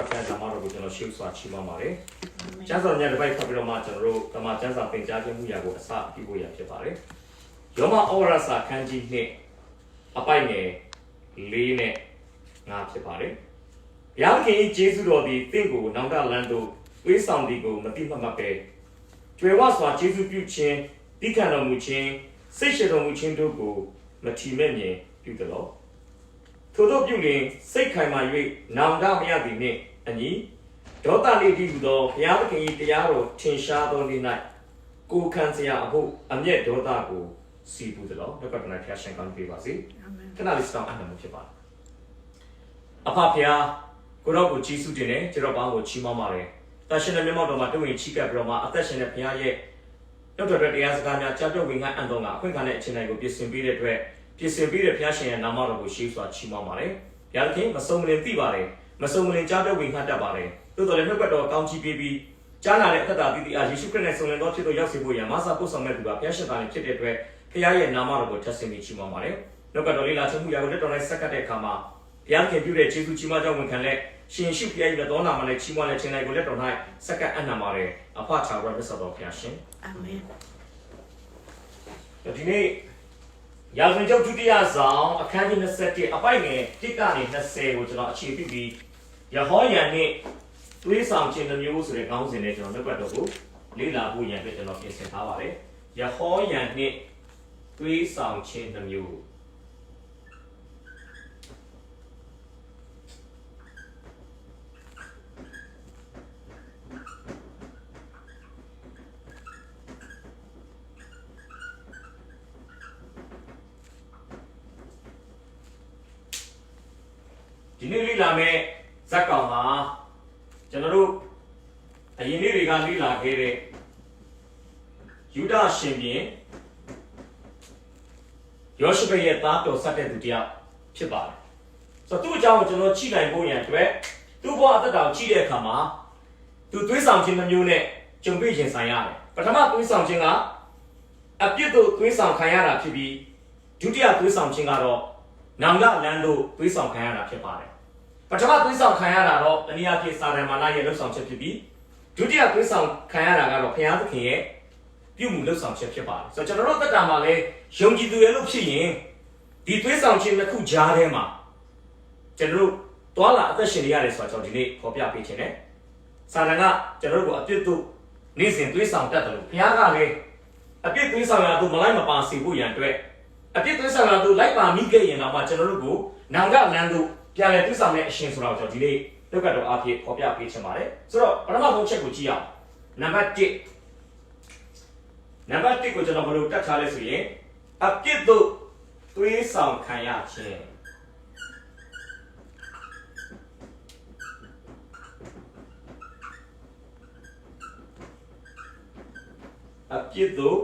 나마로 저는 실수와 치마말에 장사 냐 바이 카피로 마저로 담아 장사 벤자게 무야고 사 비고야 피바래 여마 오라사 칸지 네 아빠이네 리네 나 피바래 야게 제수로디 띵고 남가 란도 외상디고 마티마마페 죄와서 제수ပြုခြင်း 디칸노 무ခြင်း စိတ်ရှိတော်မူခြင်းတို့ကိုမထီမဲ့မြင်ပြုသလောထို့သောပြုလျင်စိတ်ခိုင်မာ၍နောင်တမရသည်နှင့်အညီဒေါသလေးတည်ဟူသောဘုရားသခင်၏တရားတော်ထင်ရှားသောနေ့၌ကိုယ်ခံစရာအဖို့အမျက်ဒေါသကိုစီပူသလောနှုတ်ကပနာဖျားရှင်ကောင်းပေးပါစေခဏလေးစတောင်းအပ်မှုဖြစ်ပါအဖဖျားကိုတော့ကိုကြီးစုတင်တယ်ကျွန်တော်ဘာကိုချီးမွမ်းပါတယ်တရှင်တဲ့မျက်မှောက်တော်မှာတွင်ဝင်ချီးကပ်ပြီးတော့မှအသက်ရှင်တဲ့ဘုရားရဲ့နောက်တော်တရားစကားများကြားပြောဝင်ငါအံ့တော်ကအခွင့်ခံတဲ့အချိန်တိုင်းကိုပြင်ဆင်ပေးတဲ့အတွက်ပြင်ဆင်ပေးတဲ့ဘုရားရှင်ရဲ့နာမတော်ကိုရှေးစွာချီးမွမ်းပါတယ်။ဘုရားသခင်မဆုံးမလင်သိပါတယ်။မဆုံးမလင်ကြားပြောဝင်ငါတတ်ပါတယ်။သို့တော်လည်းနှုတ်ကတော်ကောင်းချီးပေးပြီးကြားနာတဲ့အသက်တာတည်တည်အားယေရှုခရစ်နဲ့ဆုံးလင်တော်ဖြစ်သောရောက်စေဖို့ရန်မဆာပို့ဆောင်မဲ့သူကဘုရားရှင်သားနဲ့ဖြစ်တဲ့အတွက်ဘုရားရဲ့နာမတော်ကိုထပ်ဆင့်ပြီးချီးမွမ်းပါတယ်။နှုတ်ကတော်လေးလာချမှုရာကိုလက်တော်နဲ့ဆက်ကပ်တဲ့အခါမှာဘုရားသခင်ပြုတဲ့ယေရှုချီးမွမ်းကြောင်းဝန်ခံလက်ရှင်ရှုဘုရားရဲ့တော်နာမနဲ့ချီးမွမ်းတဲ့ခြင်းတိုင်းကိုလက်တော်၌ဆက်ကပ်အံ့နာပါတယ်။အဖချာဝရသစ္စာတော်ဘုရားရှင်။အာမင်။ဒီနေ့ရာဇဝင်ကျုပ်ဒုတိယဆောင်အခန်းကြီး27အပိုက်ငယ်1ကနေ20ကိုကျွန်တော်အခြေပြုပြီးယဟောယန်နဲ့တွေးဆောင်ခြင်းမျိုးဆိုတဲ့ခေါင်းစဉ်နဲ့ကျွန်တော်နှုတ်ကပတ်တော်ကိုလေ့လာဖို့ရန်အတွက်ကျွန်တော်ပြင်ဆင်ထားပါတယ်ယဟောယန်နဲ့တွေးဆောင်ခြင်းမျိုးဒီနေ့လေ့လာမယ့်ဇာတ်ကောင်ဟာကျွန်တော်တို့အရင်နေ့တွေကလေ့လာခဲ့တဲ့ယူဒရှင်ပြန်ယောရှုရဲ့သားတော်ဆက်တဲ့သူတယောက်ဖြစ်ပါတယ်ဆိုတော့သူ့အကြောင်းကိုကျွန်တော်ကြည့်နိုင်ဖို့ရန်အတွက်သူ့ဘဝအသက်တာကိုကြည့်တဲ့အခါမှာသူတွေးဆောင်ခြင်းမျိုးနဲ့ကြုံတွေ့ရင်ဆိုင်ရတယ်ပထမတွေးဆောင်ခြင်းကအပြစ်တို့တွေးဆောင်ခံရတာဖြစ်ပြီးဒုတိယတွေးဆောင်ခြင်းကတော့နောင်ကလမ်းတို့တွေးဆောင်ခံရတာဖြစ်ပါတယ်ပထမတွေးဆောင်ခံရတာတော့တနည်းအားဖြင့်စာရမာနရဲ့လှုပ်ဆောင်ချက်ဖြစ်ပြီးဒုတိယတွေးဆောင်ခံရတာကတော့ဘုရားသခင်ရဲ့ပြုမှုလှုပ်ဆောင်ချက်ဖြစ်ပါတယ်ဆိုတော့ကျွန်တော်တို့တက်တာမှာလည်းယုံကြည်သူရဲ့လို့ဖြစ်ရင်ဒီတွေးဆောင်ခြင်းတစ်ခုကြားထဲမှာကျွန်တော်တို့တွာလာအသက်ရှင်နေရတယ်ဆိုတော့ကျွန်တော်ဒီနေ့ဖော်ပြပေးခြင်းနဲ့စာရန်ကကျွန်တော်တို့ကိုအပြစ်တို့နေ့စဉ်တွေးဆောင်တတ်တယ်လို့ဘုရားကလည်းအပြစ်တွေးဆောင်ရသူမလိုက်မပါစေဖို့ရန်အတွက်အပြစ်တွေးဆောင်ရသူလိုက်ပါမိခဲ့ရင်တော့မှကျွန်တော်တို့ကိုနောင်ကလမ်းတို့ပြန်လည်တွေးဆောင်တဲ့အရှင်ဆိုတော့ကျွန်တော်ဒီနေ့လောကတော်အဖြစ်ဖော်ပြပေးချင်ပါတယ်ဆိုတော့ပထမဆုံးချက်ကိုကြည့်အောင်နံပါတ်1ကိုကျွန်တော်ဘယ်လိုတတ်ထားလဲဆိုရင်အပြစ်တို့တွေးဆောင်ခံရခြင်းအပြစ်တို့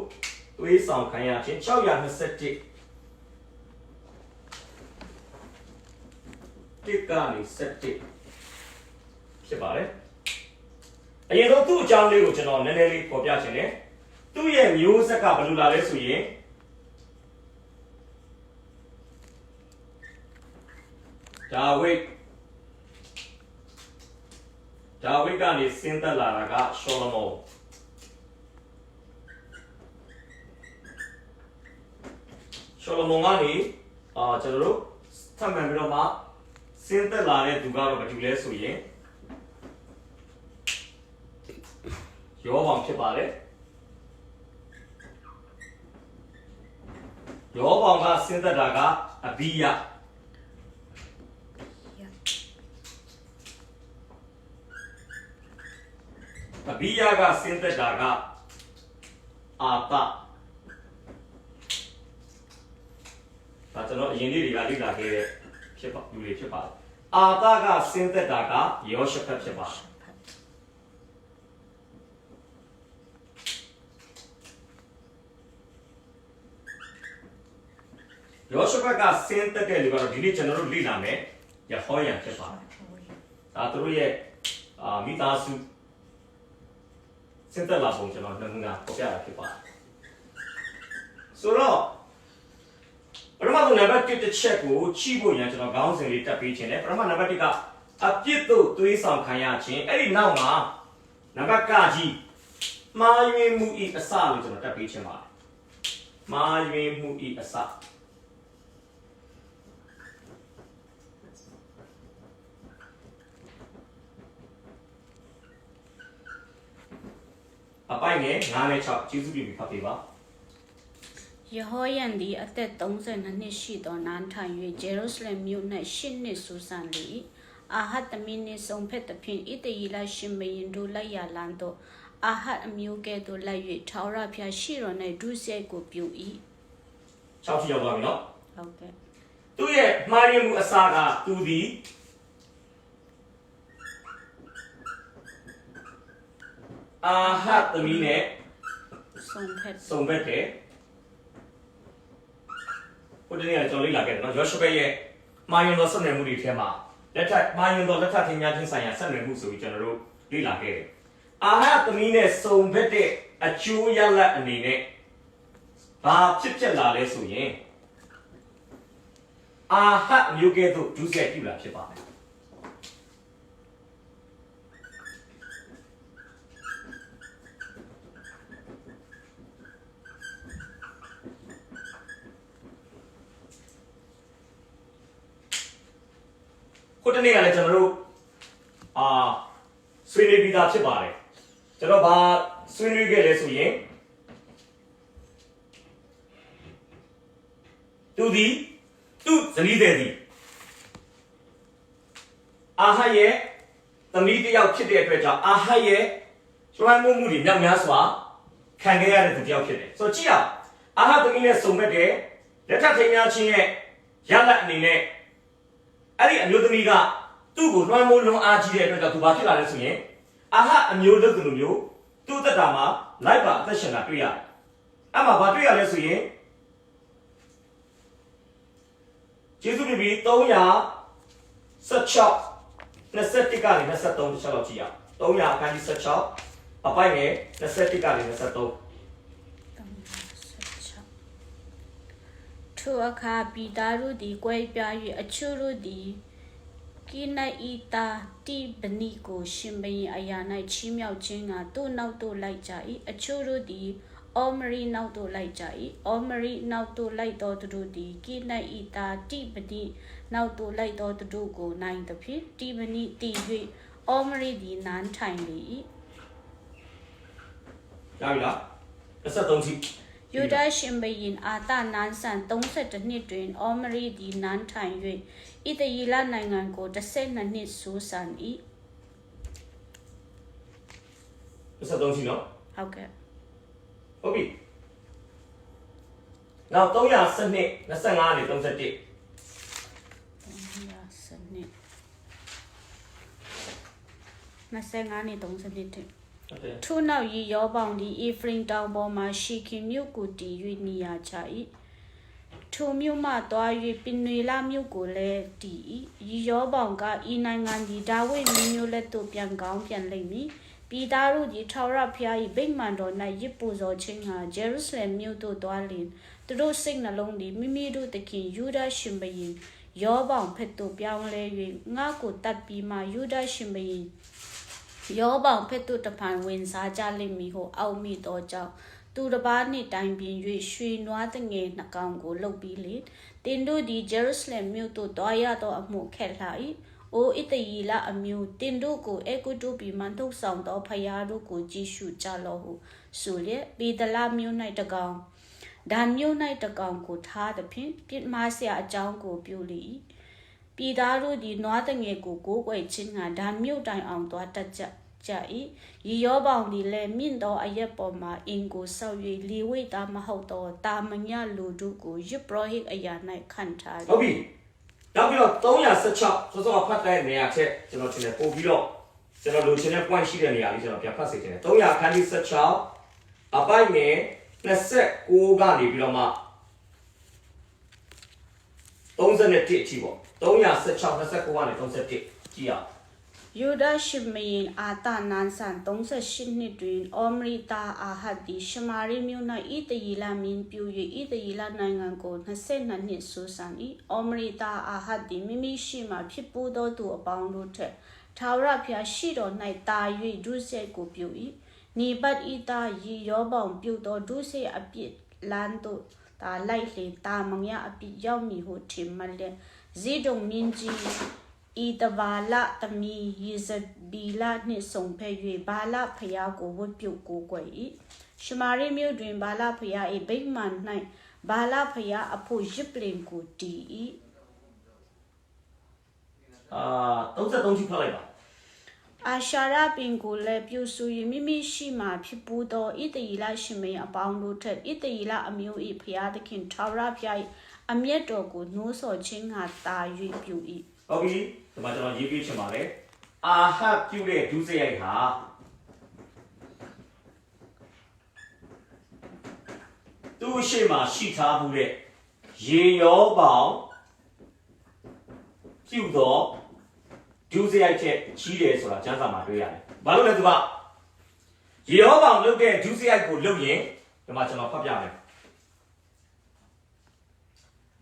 တွေးဆောင်ခံရခြင်း621တိကနေ7ဖြစ်ပါတယ်အရင်ဆုံးသူ့အကြောင်းလေးကိုကျွန်တော်နည်းနည်းလေးပေါ်ပြချင်တယ်သူ့ရဲ့မျိုးဆက်ကဘယ်လိုလာလဲဆိုရင်ဒါဝိဒ်ကနေဆင်းသက်လာတာကရှောလမုန်ကနေကျွန်တော်တို့ထပ်မံပြီးတော့မှဆင်းသက်လာတဲ့သူကတော့ဘာတူလဲဆိုရင်ယောဘောင်ဖြစ်ပါတယ်ယောဘောင်ကဆင်းသက်တာကအဘိယကဆင်းသက်တာကအာသဒါကျွန်တော်အရင်နေ့တွေကလေ့လာခဲ့တဲ့လူတွေဖြစ်ပါတယ်အာသကဆင်းသက်တာကယောရှဖတ်ဖြစ်ပါတယ်ယောရှဖတ်ကဆင်းသက်တဲ့လူကတော့ဒီနေ့ကျွန်တော်တို့လေ့လာမယ်ယဟောယန်ဖြစ်ပါတယ်ဒါသူတို့ရဲ့မိသားစုဆင်းသက်လာပုံကျွန်တော်နမူနာပေါ်ပြတာဖြစ်ပါတယ်ဆိုတော့ပထမဆုံးနံပါတ်1တစ်ချက်ကိုချိဖို့ရန်ကျွန်တော်ခေါင်းစဉ်လေးတက်ပေးခြင်းနဲ့ပထမနံပါတ်1က အပြစ်တို့သွေးဆောင်ခံရခြင်းအဲ့ဒီနောက်မှာနံပါတ်ကကြီးမာယွင်မှုဤအစလို့ကျွန်တော်တက်ပေးခြင်းပါတယ်မာယွင်မှုဤအစအပိုင်ငယ်9နဲ့6ကျေးဇူးပြုပြီးဖတ်ပေးပါယေဟောယန်သည်အသက်32နှစ်ရှိသောနန်းထိုင်၍ဂျေရုဆလင်မြို့၌10နှစ်ဆူဆန်လေ၏အာဟတ်သမီးနှင့်ဆုံဖက်သဖြင့်ဣသရေလရှင်ဘုရင်တို့လိုက်ရလန်းသောအာဟတ်အမျိုးကဲ့သို့လိုက်၍ထာဝရဘုရားရှိတော်၌ဒုစရိုက်ကိုပြု၏6ထိရောက်သွားပြီနော်ဟုတ်ကဲ့သူ့ရဲ့မှားယွင်းမှုအစားကသူသည်အာဟတ်သမီးနဲ့ဆုံဖက်တယ်ဟိုတနေ့ကကျွန်တော်လေ့လာခဲ့တယ်နော်ယောရှုဘရဲ့မှားယွင်းသောဆက်နွယ်မှုတွေထဲမှာမှားယွင်းသောလက်ထပ်ထင်များခြင်းဆိုင်ရာဆက်နွယ်မှုဆိုပြီးကျွန်တော်တို့လေ့လာခဲ့တယ်အာဟတ်သမီးနဲ့ဆုံဖက်တဲ့အကျိုးရလဒ်အနေနဲ့ဘာဖြစ်လာလဲဆိုရင်အာဟတ်မျိုးကဲ့သို့ဒုစရိုက်ပြုလာဖြစ်ပါမယ်ခုတနေ့ကလည်းကျွန်တော်တို့ဆွေးနွေးပြီးသားဖြစ်ပါတယ်ကျွန်တော်ဘာဆွေးနွေးခဲ့လဲဆိုရင်သူဇနီးတဲ့သည်အာဟတ်ရဲ့သမီးတစ်ယောက်ဖြစ်တဲ့အတွက်ကြောင့်အာဟတ်ရဲ့ကျွမ်းမှုတွေမြောက်များစွာခံခဲ့ရတဲ့သူတစ်ယောက်ဖြစ်တယ်ဆိုတော့ကြည့်အောင်အာဟတ်သမီးနဲ့စုံမဲ့တဲ့လက်ထပ်ထင်များခြင်းရဲ့ရလဒ်အနေနဲ့အဲ့ဒီအမျိုးသမီးကသူ့ကိုလွှမ်းမိုးလွန်အားကြီးတဲ့အတွက်ကြောင့်သူဘာဖြစ်လာလဲဆိုရင်အာဟအမျိုးလုပ်သူလိုမျိုးသူ့သက်တာမှာလိုက်ပါအသက်ရှင်တာတွေ့ရတယ်။အဲ့မှာဘာတွေ့ရလဲဆိုရင်ကျေးဇူးပြုပြီး316 21ကနေ23တစ်ချက်လောက်ကြည့်ရအောင်300အခန်းကြီး16အပိုင်ငယ်21ကနေ23ထိုအခါပြည်သားတို့သည်ကွဲပြား၍အချို့တို့သည်ကိနဤတာတိပနိကိုရှင်ဘရင်အရာ၌ချီးမြှောက်ခြင်းကသူ့နောက်သို့လိုက်ကြ၏အချို့တို့သည်အောမရီနောက်သို့လိုက်ကြ၏အောမရီနောက်သို့လိုက်သောသူတို့သည်ကိနဤတာတိပနိနောက်သို့လိုက်သောသူတို့ကိုနိုင်သဖြင့်တိပနိတည်၍အောမရီသည်နန်းထိုင်လေ၏ရပြီလား23ထိယူဒရှင်ဘရင်အာတနန်းဆန်32နှစ်တွင်အောမရီသည်နန်းထိုင်၍ဣသရေလနိုင်ငံကို12နှစ်ဆိုးဆန်၏23ထိနော်ဟုတ်ကဲ့ဟုတ်ပြီနောက်300နှစ်25နဲ့31 300နှစ်25နဲ့31ထို့နောက်ယေရောပေါင်သည်အေဖရင်တောင်ပေါ်မှရှီခင်မြို့ကိုတည်၍နေရာချ၏ထိုမြို့မှသွား၍ပင်နွေလမြို့ကိုလည်းတည်၏ယေရောပေါင်ကဤနိုင်ငံသည်ဒါဝိဒ်မင်းမျိုးလက်သို့ပြန်ကောင်းပြန်လိမ့်မည်ပြည်သားတို့သည်ထာဝရဘုရား၏ဗိမာန်တော်၌ရစ်ပူဇော်ခြင်းကဂျေရုဆလင်မြို့သို့သွားလျှင်သူတို့စိတ်နှလုံးသည်မိမိတို့သခင်ယူဒရှင်ဘုရင်ယောပေါင်ဖက်သို့ပြောင်းလဲ၍ငါကိုတတ်ပြီးမှယူဒရှင်ဘုရင်ယောပေါင်ဖက်သို့တဖန်ဝင်စားကြလိမ့်မည်ဟုအောက်မိသောကြောင့်သူတစ်ပါးနှင့်တိုင်ပင်၍ရွှေနွားတငယ်နှကောင်ကိုလှုပ်ပြီးလေတင်တို့သည်ဂျေရုဆလင်မြို့သို့တွားရသောအမှုခက်လှ၏အိုဣသရေလအမျိုးတင်တို့ကိုအေဂုတုပြည်မှထုတ်ဆောင်သောဖယားတို့ကိုကြည့်ရှုကြလော့ဟုဆိုလျက်ပေဒလမြို့၌တကောင်ဒန်မြို့၌တကောင်ကိုထားသဖြင့်ပြစ်မှားเสียအကြောင်းကိုပြုလေ၏ပြည်သားတို့သည်နွားတငယ်ကိုကိုးကွယ်ခြင်းကဒန်မြို့တိုင်အောင်သွားတတ်ကြ၏ယေရောပေါင်သည်လည်းမြင့်သောအရက်ပေါ်မှအင်ကိုဆောက်၍လီဝိသားမဟုတ်သောတာမညလူတို့ကိုယစ်ပရောဟိတ်အရာ၌ခံထားဟုတ်ပြီနောက်ပြီးတော့316စောစောဖတ်တဲ့နေရာချက်ကျွန်တော်ထင်တယ်ပို့ပြီးတော့ကျွန်တော်လိုချင်တဲ့ point ရှိတဲ့နေရာလေးကျွန်တော်ပြန်ဖတ်စေချင်တယ်300ခန်းကြီး16အပိုင်ငယ်29ကနေပြီးတော့မှ31အထိပေါ့316 29ကနေ31ကြည့်အောင် ယူဒရှိမရင်အာတာနန်ဆန်38နှစ်တွင်အောမရီတာအာဟတ်သည်ရှမာရိမြို့၌ဣတရီလာမင်းပြူ၍ဣတရီလာနိုင်ငံကို22နှစ်ဆူဆန်၏အောမရီတာအာဟတ်သည်မိမိရှိမှဖြစ်ပူးသောသူအပေါင်းတို့ထက်ထာဝရဘုရားရှိတော်၌တာ၍ဒုစရိုက်ကိုပြု၏နေပတ်ဤတာရီရောပေါင်ပြုသောဒုစရိုက်အပြစ်လန်းတို့တာလိုက်လေတာမငရအပြစ်ရောက်မည်ဟုထင်မှတ်လျက်ဇီဒုံမင်းကြီးဤတဘာလသမီယေဇဘီလနှင့်ဆုံဖက်၍ဘာလဖျားကိုဝတ်ပြုတ်ကိုကွယ်၏ရှမာရိမြို့တွင်ဘာလဖျား၏ဗိမာန်၌ဘာလဖျားအဖို့ရစ်ပလင်ကိုတည်၏33ခုဖတ်လိုက်ပါအာရှာရပင်ကိုလည်းပြုစု၍မိမိရှိမှဖြစ်ပူးသောဣတရီလရှိမင်းအပေါင်းတို့ထက်ဣတရီလအမျိုး၏ဖျားသခင်ထာဝရဘုရား၏အမျက်တော်ကိုနှိုးဆော်ခြင်းငါတာ၍ပြု၏ဟုတ်ပြီဒီမှာကျွန်တော်ရေးပြချင်ပါတယ်အာဟတ်ပြုတဲ့ဒုစရိုက်ဟာသူ့ရှိမှရှိထားမှုတဲ့ရေရောပေါင်ပြုသောဒုစရိုက်ချက်ကြီးတယ်ဆိုတာကျမ်းစာမှာတွေ့ရတယ်ဘာလို့လဲသူကရေရောပေါင်လုပ်တဲ့ဒုစရိုက်ကိုလုပ်ရင်ဒီမှာကျွန်တော်ဖတ်ပြမယ်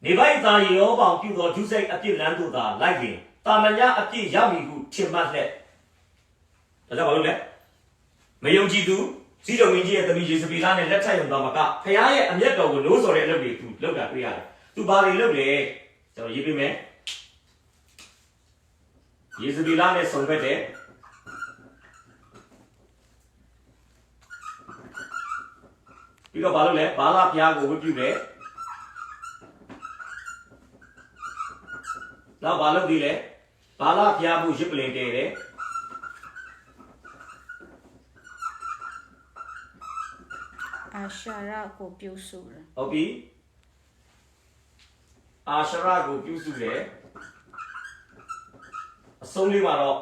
နေပိုက်သားရေရောပေါင်ပြုသောဒုစရိုက်အပြစ်လန်းတို့သာလိုက်ရင်တာမညအပြစ်ရောက်မည်ဟုထင်မှတ်လက်ဒါကြောင့်ဘာလို့လဲမယုံကြည်သူစီးတော်မင်းကြီးရဲ့သမီးယေဇဗေလနဲ့လက်ထပ်ရုံတော့မကဖခင်ရဲ့အမျက်တော်ကိုလို့ဆိုတဲ့အလုပ်တွေသူလုပ်တာတွေ့ရတယ်သူဘာတွေလုပ်လဲကျွန်တော်ရေးပေးမယ်ယေဇဗေလနဲ့ဆုံဘက်တဲ့ပြီးတော့ဘာလို့လဲဘာလဖျားကိုဝတ်ပြုတယ်နောက်ဘာလုပ်သေးလဲဘာလဖျားဖို့ရစ်ပလင်တဲတယ်အာရှာရကိုပြုစုတယ်ဟုတ်ပြီအာရှာရကိုပြုစုတယ်အဆုံးလေးမှာတော့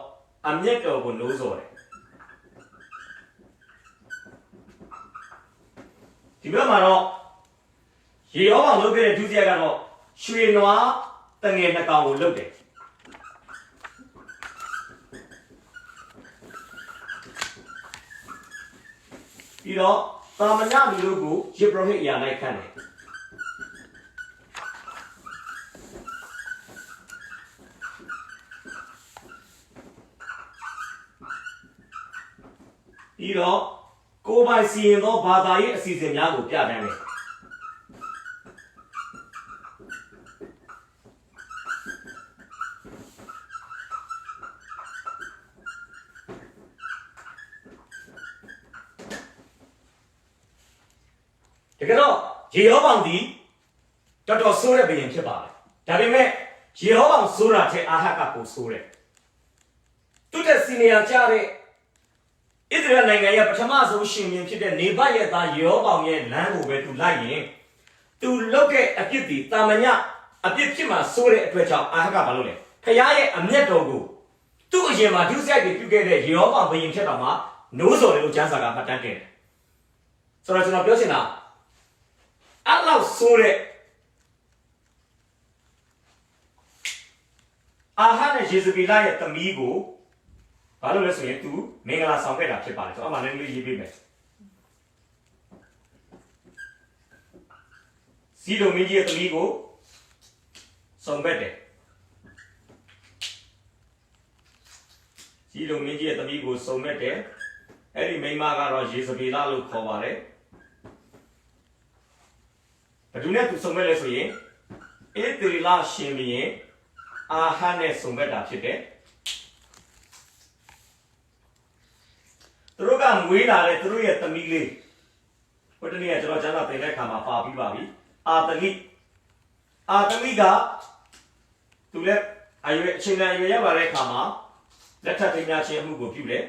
အမျက်တော်ကိုနိုးစော်တယ်ဒီဘက်မှာတော့ရေရောပေါင်လုပ်ခဲ့တဲ့ဒုစရိုက်ကတော့ရွှေနွားတငယ်နှစ်ကောင်ကိုလုပ်တယ်ပြီးတော့တာမညလူတို့ကိုယေဘရဟိအရာလိုက်ခန့်တယ်ပြီးတော့ကိုယ်ပိုင်စီရင်သောဘာသာရေးအစီအစဉ်များကိုပြဋ္ဌာန်းတယ်တကယ်တော့ယေဟောဗောင်ဒီတော်တော်ဆိုးတဲ့ဘုရင်ဖြစ်ပါတယ်ဒါပေမဲ့ယေဟောဗောင်ဆိုးတာတဲ့အာဟတ်ကကိုဆိုးတယ်သူတဲ့စီနီယာကြတဲ့ဣသရေလနိုင်ငံရဲ့ပထမဆုံးရှင်ဘုရင်ဖြစ်တဲ့နေဗတ်ရဲ့သားယေဟောဗောင်ရဲ့လမ်းကိုပဲသူလိုက်ရင်သူလုပ်တဲ့အပြစ်ဒီတာမညအပြစ်ဖြစ်မှဆိုးတဲ့အတွက်ကြောင့်အာဟတ်ကဘာလုပ်လဲဖခင်ရဲ့အမျက်တော်ကိုသူ့အရင်မှာဒုစရိုက်တွေပြုခဲ့တဲ့ယေဟောဗောင်ဘုရင်ဖြစ်တော်မှာနိုးစော်တယ်လို့ကျမ်းစာကမှတ်တမ်းတင်တယ်ဆိုတော့ကျွန်တော်ပြောချင်တာအဲ့လောက်ဆိုးတဲ့အာဟတ်နဲ့ယေဇဗေလရဲ့သမီးကိုဘာလို့လဲဆိုရင်သူမင်္ဂလာဆောင်ခဲ့တာဖြစ်ပါတယ်ကျွန်တော်အမှလည်းလေးရေးပေးမယ်စီဒိုမင်းကြီးရဲ့သမီးကိုဆောင်ခဲ့တယ်စီဒိုမင်းကြီးရဲ့သမီးကိုဆောင်ခဲ့တယ်အဲ့ဒီမိန်းမကတော့ယေဇဗေလလို့ခေါ်ပါတယ်ဘယ်သူနဲ့သူဆောင်ခဲ့လဲဆိုရင်ဣသရေလရှင်ဘုရင်အာဟတ်နဲ့ဆောင်ခဲ့တာဖြစ်တယ်သူတို့ကမွေးလာတဲ့သူတို့ရဲ့သမီးလေးဟိုတနေ့ကကျွန်တော်ကျမ်းစာသင်တဲ့အခါမှာပါပြီးပါပြီအာတလိကသူလည်းအရွယ်အချိန်တန်ရွယ်ရပါတဲ့အခါမှာလက်ထပ်သိမ်းခြင်းအမှုကိုပြုတယ်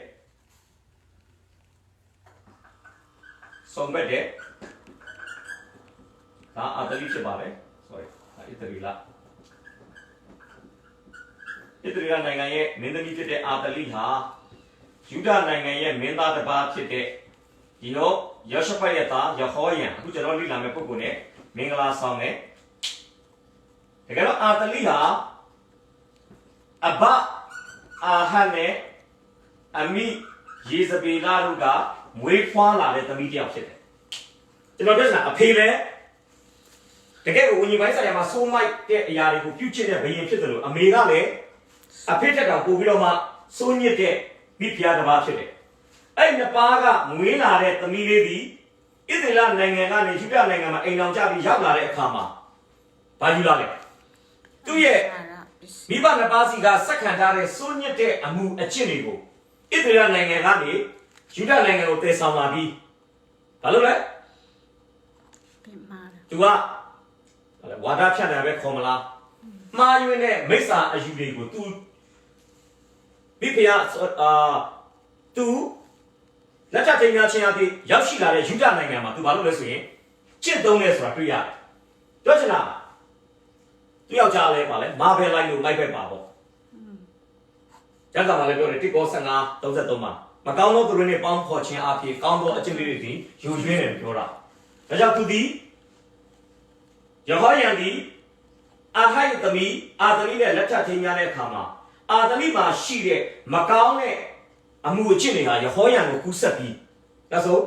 ဆုံးဘက်တဲ့ဒါအာတလိဖြစ်ပါလေ sorry ဣသရေလနိုင်ငံရဲ့မင်းသမီးဖြစ်တဲ့အာတလိဟာယူဒနိုင်ငံရဲ့မင်းသားတစ်ပါးဖြစ်တဲ့ယောရှဖတ်ရဲ့သားယဟောယံအခုကျွန်တော်လေ့လာမယ့်ပုဂ္ဂိုလ်နဲ့မင်္ဂလာဆောင်တယ်တကယ်တော့အာတလိဟာအဘ အာဟတ်နဲ့အမိရေစပေလာတို့ကမွေးဖွားလာတဲ့သမီးတစ်ယောက်ဖြစ်တယ်ကျွန်တော်ပြောချင်တာအဖေလည်းတကယ်ကိုဝิญဉ်ပိုင်းဆိုင်ရာမှာစိုးမိုက်တဲ့အရာတွေကိုပြုချစ်တဲ့ဘယင်ဖြစ်တယ်လို့အမေကလည်းအဖေထက်တောင်ပို့ပြီးတော့မှစိုးညစ်တဲ့မိဖုရားတစ်ပါးဖြစ်တယ်အဲ့နှစ်ပါးကမွေးလာတဲ့သမီးလေးသည်ဣသရေလနိုင်ငံကနေယူဒနိုင်ငံမှာအိမ်အောင်ကြပြီးရောက်လာတဲ့အခါမှာဘာယူလာလဲသူ့ရဲ့မိဘနှစ်ပါးစီကစက္ကန့်ထားတဲ့စိုးညစ်တဲ့အမှုအကျင့်တွေကိုဣသရေလနိုင်ငံကနေယူဒနိုင်ငံကိုတည်ဆောင်လာပြီးဘာလို့လဲသူကဝါဒဖြန့်တယ်ပဲခေါ်မလားမှားယွင်းတဲ့မိစ္ဆာအယူတွေကိုသူမိဖုရားသူလက်ထပ်တင်များချင်းအဖြစ်ရောက်ရှိလာတဲ့ယူဒနိုင်ငံမှာသူဘာလို့လဲဆိုရင်ကျင့်သုံးတယ်ဆိုတာတွေ့ရတယ်ပြောချင်တာသူယောက်ျားလဲပါလဲမာဘယ်လိုက်လို့လိုက်ပဲပါပေါ့ကျန်တာမှလည်းပြောတယ်တစ်ကော15 33မှာမကောင်းသောသူတွေနဲ့ပေါင်းဖော်ခြင်းအဖြစ်ကောင်းသောအကျင့်လေးတွေဒီယူရွေးတယ်ပြောတာဒါကြောင့်သူဒီယဟောယံဒီအာဟိုက်သမီးအာသမီးနဲ့လက်ထပ်တင်များတဲ့အခါမှာအာသမီးမှာရှိတဲ့မကောင်းတဲ့အမှုအကျင့်တွေဟာယဟောယံကိုကူးဆက်ပြီးဒါဆို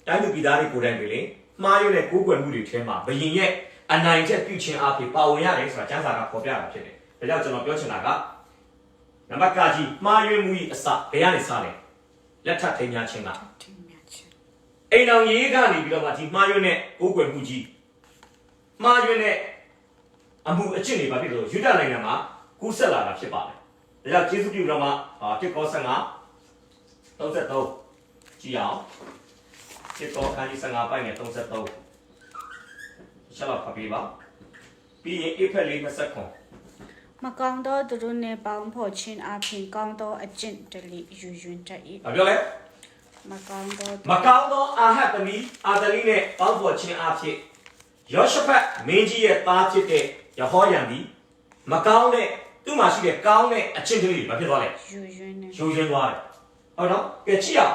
တိုင်းသူပြည်သားတွေကိုယ်တိုင်တွေလေမှားရတဲ့ကိုးကွယ်မှုတွေထဲမှာဘယင်ရဲ့အနိုင်ချက်ပြုခြင်းအဖြစ်ပါဝင်ရတယ်ဆိုတာကျမ်းစာကဖော်ပြတာဖြစ်တယ်။ဒါကြောင့်ကျွန်တော်ပြောချင်တာကနံပါတ်ကကြီးမှားယွင်းမှု၏အစဘယ်ကနေစလဲလက်ထပ်ထိမ်းများခြင်းကအိမ်တော်ရေးကနေပြီးတော့မှဒီမှားယွင်းတဲ့ကိုးကွယ်မှုကြီးမှားယွင်းတဲ့အမှုအကျင့်တွေဘာဖြစ်လို့ယူဒနိုင်ငံမှာကူးဆက်လာတာဖြစ်ပါတယ်။ဒါကြောင့်ယေရှုပြုတော်မှာတစ်ကော15 33ကြည့်အောင်တစ်ကောခန်းကြီး15ပိုင်းနဲ့33ဆက်လောက်ဖတ်ပြပါပြီးရင်ဧဖက်လေး20ခွန်မကောင်းသောသူတို့နဲ့ပေါင်းဖော်ခြင်းအပြင်ကောင်းသောအကျင့်တလိယူရွင်တတ်၏ဘာပြောလဲမကောင်းသောအာဟတ်သမီးအာဒလီနဲ့ပေါင်းဖော်ခြင်းအဖြစ်ယောရှဖတ်မင်းကြီးရဲ့သားဖြစ်တဲ့ယဟောယံဒီမကောင်းတဲ့သူ့မှာရှိတဲ့ကောင်းတဲ့အကျင့်တွေဘာဖြစ်သွားလဲယူရွင်သွားတယ်ဟုတ်နော်ကြည့်ရအောင်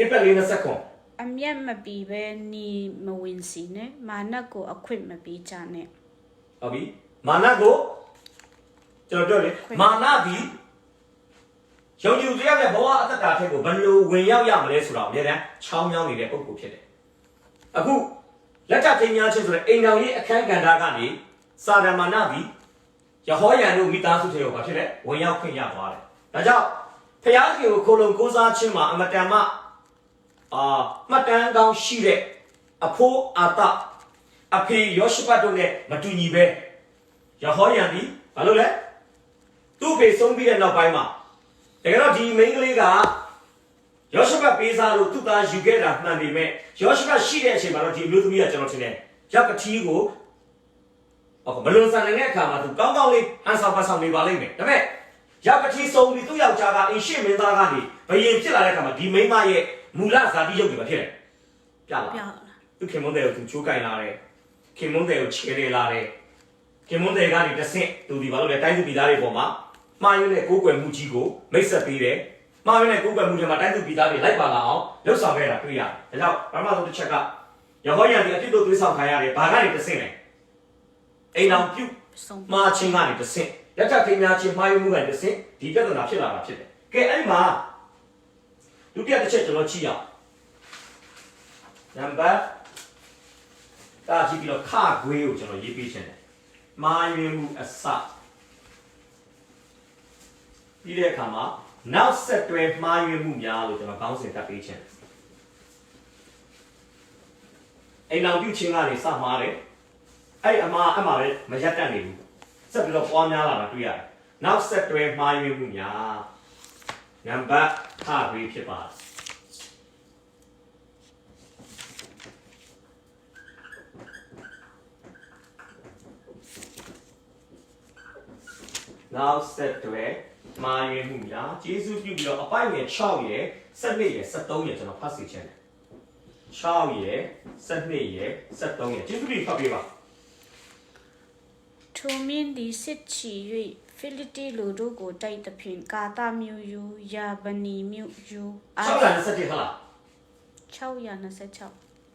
ဧဖက်လေး20ခွန်အမျက်မပီပဲနီမဝင်စီနဲ့မာနကိုအခွင့်မပေးကြနဲ့ဟုတ်ပြီမာနကိုကျွန်တော်ပြောလေမာနသည်ယုံကြည်တရားရဲ့ဘဝအတ္တတာထက်ကိုဘယ်လိုဝင်ရောက်ရမလဲဆိုတာကိုအများအားချောင်းမြောင်းနေတဲ့ပုံကိုဖြစ်တယ်အခုလက်ထပ်တင်များခြင်းဆိုတဲ့အိမ်တော်ရဲ့အခန်းကဏ္ဍကနေစာဒမာနသည်ယဟောယံတို့မိသားစုတွေကိုဘာဖြစ်လဲဝင်ရောက်ခွင့်ရသွားတယ်ဒါကြောင့်ဖျားခင်ကိုခိုလုံကိုးစားခြင်းမှာအမတန်မှမှတ်တမ်းကောင်းရှိတဲ့အဖိုးအာတအဖေယောရှုဖတ်တို့နဲ့မတူညီပဲယဟောယံဒီဘာလို့လဲသူ့ဖေဆုံးပြီးတဲ့နောက်ပိုင်းမှာတကယ်တော့ဒီမိန်းကလေးကယောရှုဖတ်ပေးစားလို့သူ့သားယူခဲ့တာမှန်ပေမဲ့ယောရှုဖတ်ရှိတဲ့အချိန်မှာတော့ဒီမျိုးသမီးကကျွန်တော်ထင်တယ်ရပ်ကတိကိုမလွန်ဆန်တဲ့အခါမှာသူကောင်းကောင်းလေးအန်ဆောင်ဖတ်ဆောင်နေပါလိမ့်မယ်ဒါပေမဲ့ရပ်ကတိဆုံးပြီးသူ့ယောက်ျားကအင်ရှေမင်းသားကနေဘယင်ဖြစ်လာတဲ့အခါမှာဒီမိန်းမရဲ့မူလဇာတိရုပ်တွေပဲဖြစ်တယ်ပြလာသူခင်မွန်းတဲ့ကိုသူချိုးကင်လာတယ်ခင်မွန်းတဲ့ကိုခြေလေလာတယ်ခင်မွန်းတဲ့ကနေတစ်ဆင့်သူဒီဘာလို့လဲတိုင်းသူပြည်သားတွေပေါ်မှာမှားယွင်းတဲ့ကိုးကွယ်မှုကြီးကိုမိတ်ဆက်ပေးတယ်မှားယွင်းတဲ့ကိုးကွယ်မှုတွေမှာတိုင်းသူပြည်သားတွေလိုက်ပါလာအောင်လှုပ်ဆောင်ခဲ့တာတွေ့ရတယ်ဒါကြောင့်ပထမဆုံးတစ်ချက်ကယဟောယံဒီအဖြစ်တို့သွေးဆောင်ခံရတယ်ဘာကနေတစ်ဆင့်လဲအိမ်တော်ပြုမှားခြင်းကနေတစ်ဆင့်လက်ထပ်ထိမ်းများခြင်းမှားယွင်းမှုကနေတစ်ဆင့်ဒီပြဿနာဖြစ်လာတာဖြစ်တယ်ကဲအဲ့ဒီမှာဒုတိယတစ်ချက်ကျွန်တော်ကြည့်ရအောင်နံပါတ်တာကြည့်ပြီးတော့ခခွေးကိုကျွန်တော်ရေးပေးချင်တယ်မာယွင်မှုအစပြီးတဲ့အခါမှာနောက်ဆက်တွဲမှားယွင်းမှုများလို့ကျွန်တော်ခေါင်းစဉ်တက်ပေးချင်တယ်အိမ်တော်ပြုခြင်းကနေစမှားတယ်အဲ့အမှားပဲမရက်တတ်နေဘူးဆက်ပြီးတော့ပွားများလာတာတွေ့ရတယ်နောက်ဆက်တွဲမှားယွင်းမှုများနံပါတ်ခခွေးဖြစ်ပါတယ်နောက်ဆက်တွဲမှားယွင်းမှုများကျေးဇူးပြုပြီးတော့အပိုက်ငယ်6ရယ်7ရယ်73ရယ်ကျွန်တော်ဖတ်စီချင်တယ်6ရယ်7ရယ်73ရယ်ကျေးဇူးပြုဖတ်ပေးပါထိုမင်းဒီစစ်ချီ၍ဖိလိတိလူတို့ကိုတိုက်သဖြင့်ကာတာမြို့ယူယာဗနီမြို့ယူ627ဟုတ်လား626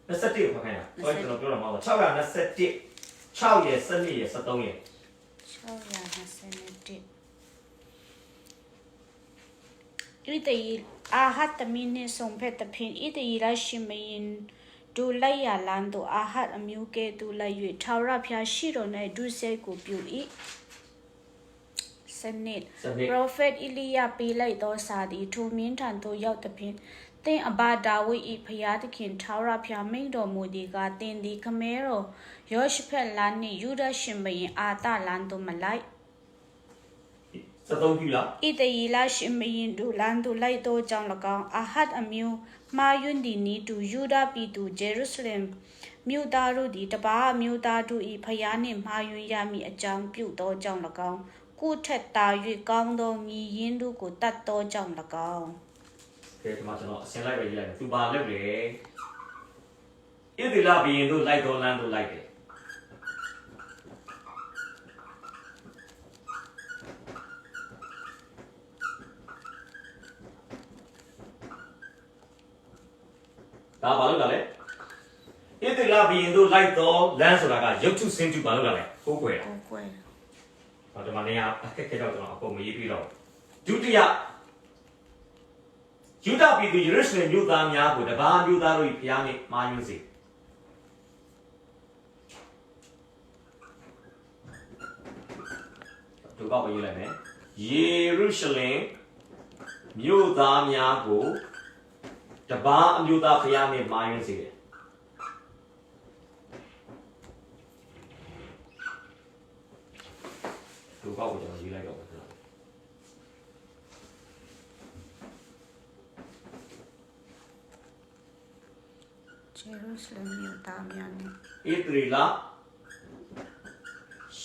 21ဖတ်ခိုင်းတာကျွန်တော်ပြောတာမဟုတ်ဘူး621 6ရယ်7ရယ်73ရယ်621 ဣတယီအာဟတ်တမီနှင့်ဆုံဖက်တဖင်ဣတယီရရှိမယင်ဒူလိုက်ရလန်တို့အာဟတ်အမျိုးကဲ့သို့လိုက်၍ထာဝရဘုရားရှိတော်၌ဒုစရိုက်ကိုပြု၏စနစ် Prophet Elijah ပေးလိုက်သောစာသည်ထိုမင်းထံသို့ရောက်သဖြင့်သင်အဘဒါဝိဒ်၏ဘုရားသခင်ထာဝရဘုရားမိန့်တော်မူသည်ကသင်သည်ခမဲတော်ယောရှဖက်လန်နှင့်ယူဒရှင်ဘုရင်အာသလန်သို့မလိုက်73ပြီလားဣတယီလရှင်ဘုရင်တို့လန်သို့လိုက်သောကြောင့်၎င်းအာဟတ်အမျိုးမာယွန်းဒီနီတူယူဒပြည်သူဂျေရုဆလင်မြို့သားတို့သည်တပါးမြို့သားတို့၏ဘုရားနှင့်မာယွန်းရမည်အကြောင်းပြုသောကြောင့်၎င်းကိုထက်တာ၍ကောင်းသောမြည်ရင်းတို့ကိုတတ်သောကြောင့်၎င်းကဲဒီမှာကျွန်တော်အစင်လိုက်ပဲရေးလိုက်သူပါလုပ်လေဣသီလဘီရင်တို့လိုက်တော်လမ်းတို့လိုက်တယ်ဒါဘာလို့လဲဣသီလဘီရင်တို့လိုက်တော်လမ်းဆိုတာကရုပ်ထုစင်ထုဘာလို့လဲကိုးကွယ်ဒီမှာနေရာအခက်ခဲတော့ကျွန်တော်အကုန်မရေးပြီးတော့ဒုတိယယူဒပြည်သူယေရုရှလင်မြို့သားများကိုတပါးမြို့သားတို့၏ဘုရားနှင့်မာယွန်းစေဒီကောက်ပဲရေးလိုက်မယ်ယေရုရှလင်မြို့သားများကိုတပါးအမျိုးသားဘုရားနှင့်မာယွန်းစေတယ်ဒီကောက်ကိုကျွန်တော်ရေးလိုက်တော့ဂျေရုဆလင်မြို့သားများနှင့်ဣသရေလ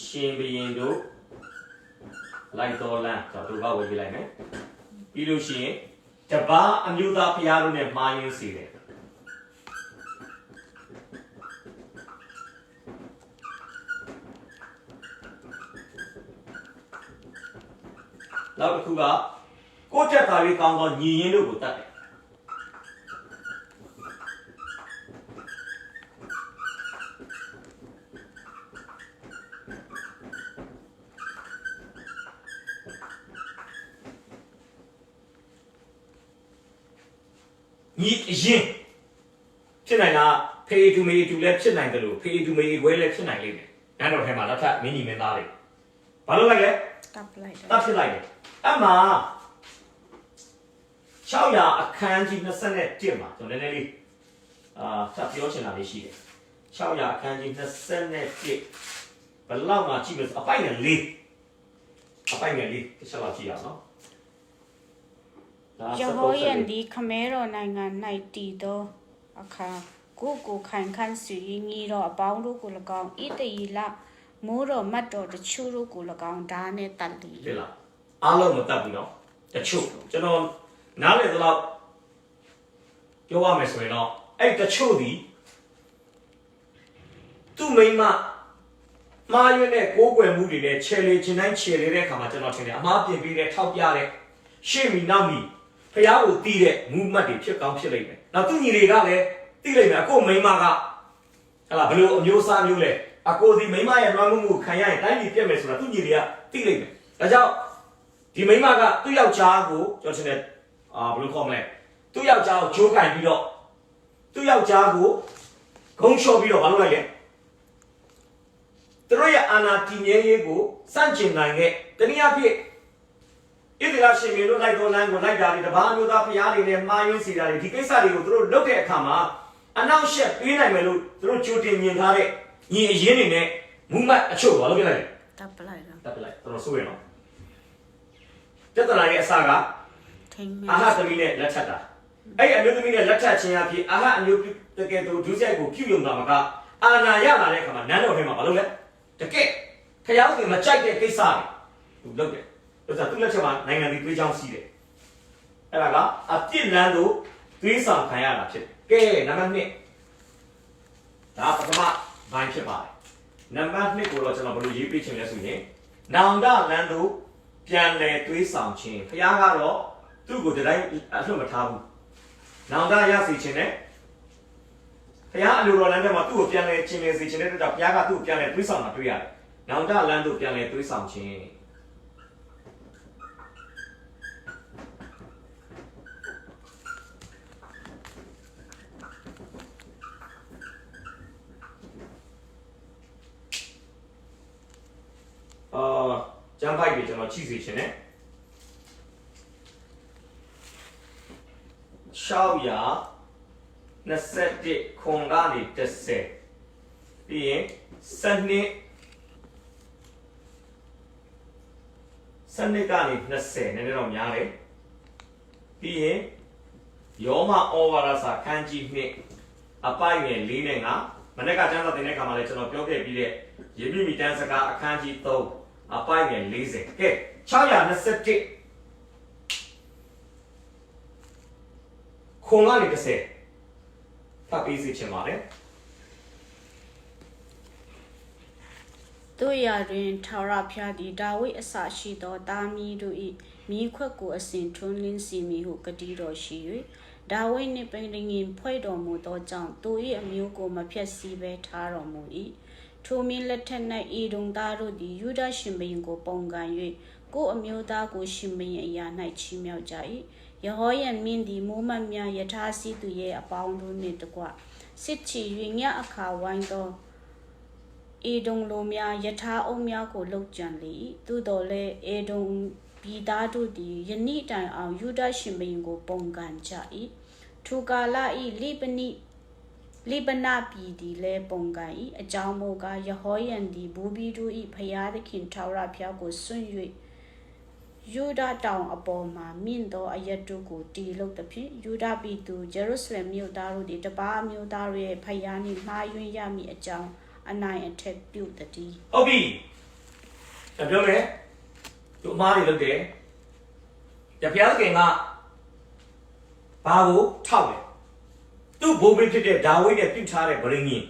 ရှင်ဘုရင်တို့လိုက်တော်လမ်းဆိုတော့ဒီကောက်ကိုရေးလိုက်မယ်ပြီးလို့ရှိရင်တပါးအမျိုးသားဘုရားတို့နဲ့မှားယွင်းစေတယ်နောက်တစ်ခုကကိုတက်တာလေးကောင်းသောညီရင်းတို့ကိုတတ်တယ်ညီရင်ဖြစ်နိုင်လားဖေးတူမေတူလည်းဖြစ်နိုင်တယ်လို့ဖေးတူမေဝဲလည်းဖြစ်နိုင်လိမ့်မယ်။အဲ့တော့ထဲမှာနောက်ထပ်မင်းကြီးမင်းသားတွေဘာလို့လဲလဲတပ်လိုက်တပ်ဖြစ်လိုက်တယ်အဲ့မှာ600အခန်းကြီး21မှာကျွန်တော်နည်းနည်းလေးဆက်ပြောချင်တာလေးရှိတယ်600အခန်းကြီး21ဘယ်လောက်မှကြည့်မလို့အပိုင်နဲ့4အပိုင်နဲ့4တစ်ချက်လောက်ကြည့်ရအောင်နော်ယေဟောယန်ဒီခမဲတော်နိုင်ငံ၌တည်သောအခါကိုခိုင်ခန့်စီငီတော်အပေါင်းတို့ကို၎င်းဣတယီလမိုးတော်မတ်တော်တချို့တို့ကို၎င်းဓာနဲ့တတ်လီဟုတ်လားအားလုံးမတတ်ဘူးနော်တချို့ကျွန်တော်နားလည်သလောက်ပြောရမယ်ဆိုရင်တော့အဲ့တချို့ဒီသူ့မိမမာရွေးနဲ့ကိုးကွယ်မှုတွေနဲ့ခြေလေခြင်းတိုင်းခြေလေတဲ့အခါမှာကျွန်တော်ထင်တယ်အမားပြင်ပြီးတဲ့ထောက်ပြတဲ့ရှေ့မီနောက်မီဖျားကိုတီးတဲ့မူမှတ်တွေဖြစ်ကောင်းဖြစ်လိမ့်မယ်နောက်သူညီတွေကလည်းတီးလိမ့်မယ်အခုမိမကဟလာဘယ်လိုအမျိုးအစားမျိုးလဲအကိုဒီမိမရဲ့လွမ်းမှုခံရရင်တိုင်းပြည်ပြတ်မယ်ဆိုတာသူညီတွေကတီးလိမ့်မယ်ဒါကြောင့်ဒီမိမကသူ့ယောက်ျားကိုကျွန်တော်ထင်တယ်ဘယ်လိုခေါ်မလဲသူ့ယောက်ျားကိုဂျိုးကန်ပြီးတော့သူ့ယောက်ျားကိုဂုံးလျှော်ပြီးတော့မလုပ်လိုက်လေသူတို့ရဲ့အာဏာတည်မြဲရေးကိုစန့်ကျင်နိုင်တဲ့တနည်းအားဖြင့်ဣသရေလရှင်မျိုးတို့လိုက်တော်လမ်းကိုလိုက်တာတွေတပါးမျိုးသားဖျားတွေနဲ့မှားယွင်းစေတာတွေဒီကိစ္စတွေကိုသူတို့လုပ်တဲ့အခါမှာအနောက်ရှက်ပေးနိုင်မယ်လို့သူတို့ကြိုတင်မြင်ထားတဲ့ညီအရင်းတွေနဲ့မူမှတ်အချို့ဘာလို့ပြလိုက်လဲတပ်ပလိုက်တော့တပ်ပလိုက်တော်ဆိုးရနော်ပြဿနာရဲ့အစကအာဟသမီးနဲ့လက်ထပ်တာအဲ့အမျိုးသမီးနဲ့လက်ထပ်ခြင်းအဖြစ်အာဟအမျိုးတကယ်သူဒုစရိုက်ကိုပြုယုံတာမှာကအာနာရလာတဲ့အခါမှာနန်းတော်ထဲမှာဘာလို့လဲတကယ်ခရောက်တယ်မကြိုက်တဲ့ကိစ္စတွေသူလုပ်တယ်ဒါဆိုသူလက်ချက်မှာနိုင်ငံတွေတွေးချောင်းစီးတယ်အဲ့ဒါကအပြစ်လန်းလို့တွေးဆောင်ခံရတာဖြစ်တယ်ကဲနံပါတ်1ဒါပထမဘိုင်းဖြစ်ပါတယ်နံပါတ်2ကိုတော့ကျွန်တော်ဘယ်လိုရေးပေးချင်လဲဆိုရင်နောင်တလန်းလို့ပြန်လဲတွေးဆောင်ခြင်းခရားကတော့သူ့ကိုတိုင်းအလှမထားဘူးနောင်တရစီခြင်းနဲ့ဘုရားအလိုတော်လမ်းထဲမှာသူ့ကိုပြန်လဲခြင်းလဲစီခြင်းတဲ့အတွက်ဘုရားကသူ့ကိုပြန်လဲတွေးဆောင်တာတွေ့ရတယ်နောင်တလမ်းတို့ပြန်လဲတွေးဆောင်ခြင်း ကျမ်းပိုက်တွေကျွန်တော်ကြည့်စီခြင်းနဲ့621ခွန်ကနေ10ပြီးရင်စနစ်ကနေ20နည်းနည်းတော့များတယ်ပြီးရင်ယောမဩဝါဒစာခန်းကြီးနှစ်အပိုင်းငယ်4နဲ့5မနေ့ကကျမ်းစာသင်တဲ့အခါမှာလည်းကျွန်တော်ပြောခဲ့ပြီးတဲ့ယေဘုမိတန်းစကားအခန်းကြီး3အပိုင်းငယ်40ကဲ621ခွန်ကနေ30ဖတ်ပြီးစီချင်ပါတယ်တို့ရာတွင်ထာဝရဘုရားသည်ဒါဝိဒ်အစရှိသောသားမီးတို့၏မိခွက်ကိုအစဉ်ထွန်းလင်းစီမည်ဟုဂတိတော်ရှိ၍ဒါဝိဒ်နှင့်ပင်ငင်ဖွဲ့တော်မူသောကြောင့်သူ၏အမျိုးကိုမဖျက်ဆီးဘဲထားတော်မူ၏ထိုမင်းလက်ထက်၌ဤဒုံသားတို့သည်ယူဒရှင်ဘုရင်ကိုပုံကန်၍ကိုယ်အမျိုးသားကိုရှင်ဘုရင်အရာ၌ချီးမြှောက်ကြ၏ယဟောယန်မင်းသည်မိုးမတ်များယထာစီသူရဲ့အပေါင်းတို့နှင့်တကွစစ်ချီ၍ညအခါဝိုင်းသောအေဒုံလိုများယထာအုံများကိုလှုပ်ကြံလေ၏သို့တော်လည်းအေဒုံပြည်သားတို့သည်ယနေ့တိုင်အောင်ယူဒရှင်ဘုရင်ကိုပုံကန်ကြ၏ထိုကာလ၏လိဗနပြည်သည်လည်းပုံကန်၏အကြောင်းမို့ကားယဟောယန်သည်ဘူဘီတို့၏ဖျားသခင်ထာဝရဘုရားကိုစွန့်၍ယူဒတောင်အပေါ်မှမြင့်သောအရက်တို့ကိုတီလုပ်သဖြင့်ယူဒပြည်သူဂျေရုဆလင်မြို့သားတို့သည်တပါးအမျိုးသားတို့ရဲ့ဖျားနှင့်မှားယွင်းရမည်အကြောင်းအနိုင်အထက်ပြုတည်းဟုတ်ပြီပြောမယ်သူအမားတွေလုပ်တယ်ဘုရားသခင်ကဘာကိုထောက်တယ်သူ့ဘိုးဘေးဖြစ်တဲ့ဒါဝိဒ်နဲ့ပြုထားတဲ့ဗရိညင်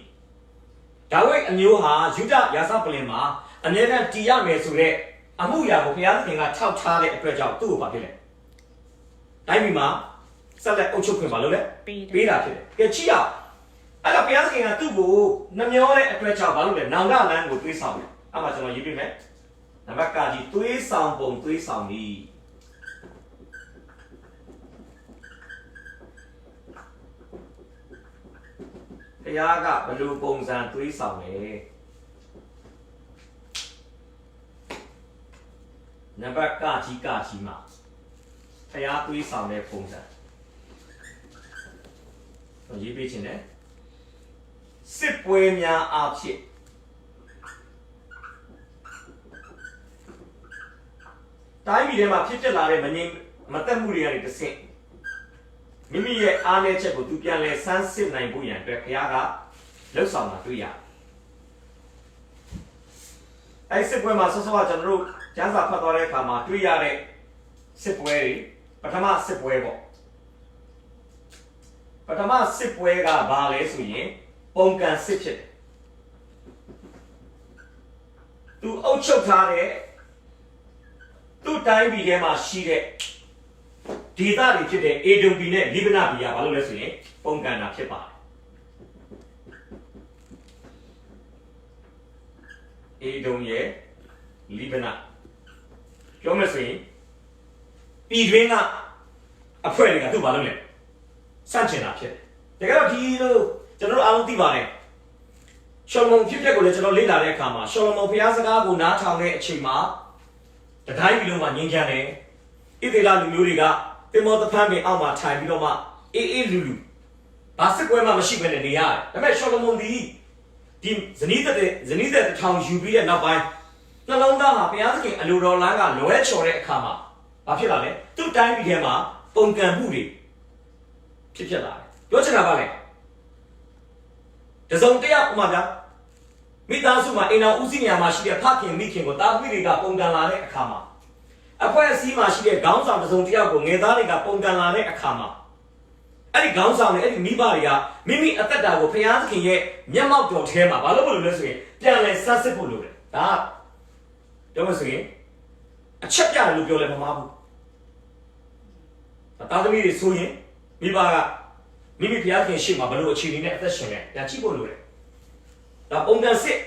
ဒါဝိဒ်အမျိုးဟာယူဒရာဇပလင်မှာအမြဲတမ်းတည်ရမယ်ဆိုတဲ့အမှုရာကိုဘုရားသခင်ကထောက်ထားတဲ့အတွက်ကြောင့်သူ့ကိုဘာဖြစ်လဲတိုင်းပြည်မှာဆက်လက်အုပ်ချုပ်ခွင့်ပါလို့လဲပေးတာဖြစ်တယ်ကဲချီအောင်အဲ့တော့ဘုရားသခင်ကသူ့ကိုနှမျောတဲ့အတွက်ကြောင့်ဘာလို့လဲနောင်တလမ်းကိုတွေးဆောင်တယ်အဲ့မှာကျွန်တော်ရေးပြမယ်နံပါတ်ကကြီးတွေးဆောင်ပုံတွေးဆောင်ပြီးဘုရားကဘယ်လိုပုံစံတွေးဆောင်လဲနံပါတ်ကကြီးမှာဘုရားတွေးဆောင်တဲ့ပုံစံရေးပြချင်တယ်စစ်ပွဲများအဖြစ်တိုင်းပြည်ထဲမှာဖြစ်လာတဲ့မတက်မှုတွေကနေတစ်ဆင့်မိမိရဲ့အားနည်းချက်ကိုသူပြန်လဲဆန်းစစ်နိုင်ဖို့ရန်အတွက်ဘုရားကလှုပ်ဆောင်တာတွေ့ရအဲ့စစ်ပွဲမှာဆောဆောကကျွန်တော်တို့ကျမ်းစာဖတ်သွားတဲ့အခါမှာတွေ့ရတဲ့စစ်ပွဲတွေပထမစစ်ပွဲပေါ့ပထမစစ်ပွဲကဘာလဲဆိုရင်ပုံကန်စစ်ဖြစ်တယ်သူအုပ်ချုပ်ထားတဲ့သူ့တိုင်းပြည်ထဲမှာရှိတဲ့ဒေသတွေဖြစ်တဲ့အေဒုံပြည်နဲ့လိဗနပြည်ကဘာလို့လဲဆိုရင်ပုံကန်တာဖြစ်ပါတယ်အေဒုံရဲ့လိဗနပြောမယ်ဆိုရင်ပြည်တွင်းကအဖွဲ့တွေကသူ့ဘာလို့လဲစန့်ကျင်တာဖြစ်တယ်ဒါကြတော့ဒီလိုကျွန်တော်တို့အားလုံးသိပါတယ်ရှောလမုန်ဖြစ်တဲ့ကိုလည်းကျွန်တော်လေ့လာတဲ့အခါမှာရှောလမုန်ဘုရားစကားကိုနားထောင်တဲ့အချိန်မှာတတိုင်းပြည်လုံးမှာငြိမ်းချမ်းတယ်ဣသရေလလူမျိုးတွေကသင်္ဘောသဖန်းပင်အောက်မှာထိုင်ပြီးတော့မှအေးလူဘာစစ်ပွဲမှမရှိဘဲနဲ့နေရတယ်ဒါပေမဲ့ရှောလမုန်ဒီဇနီးသက်ထောင်ယူပြီးတဲ့နောက်ပိုင်းနှလုံးသားမှာဘုရားသခင်အလိုတော်လမ်းကလွဲချော်တဲ့အခါမှာဘာဖြစ်လာလဲသူ့တိုင်းပြည်ထဲမှာပုံကံမှုတွေဖြစ်လာတယ်ပြောချင်တာပါလေတစုံတယောက်ဥမာပြမိသားစုမှာအိမ်တော်ဦးစီးနေရာမှာရှိတဲ့ဖခင်မိခင်ကိုတာသမီတွေကပုံကံလာတဲ့အခါမှာအဖွဲ့အစည်းမှာရှိတဲ့ခေါင်းဆောင်တစုံတယောက်ကိုငယ်သားတွေကပုံကံလာတဲ့အခါမှာအဲ့ဒီခေါင်းဆောင်တွေအဲ့ဒီမိဘတွေကမိမိအသက်တာကိုဘုရားသခင်ရဲ့မျက်မှောက်တော်ထဲမှာဘာလို့လဲဆိုရင်ပြန်လဲဆန်းစစ်ဖို့လိုတယ်ဒါပြောလို့ဆိုရင်အချက်ပြတယ်လို့ပြောလဲမမှားဘူးတာသမီတွေဆိုရင်မိဘကမိမိဘုရားခင်ရှေ့မှာဘယ်လိုအခြေအနေနဲ့အသက်ရှင်လဲညာကြည့်ဖို့လိုတယ်ဒါပုံကံစစ်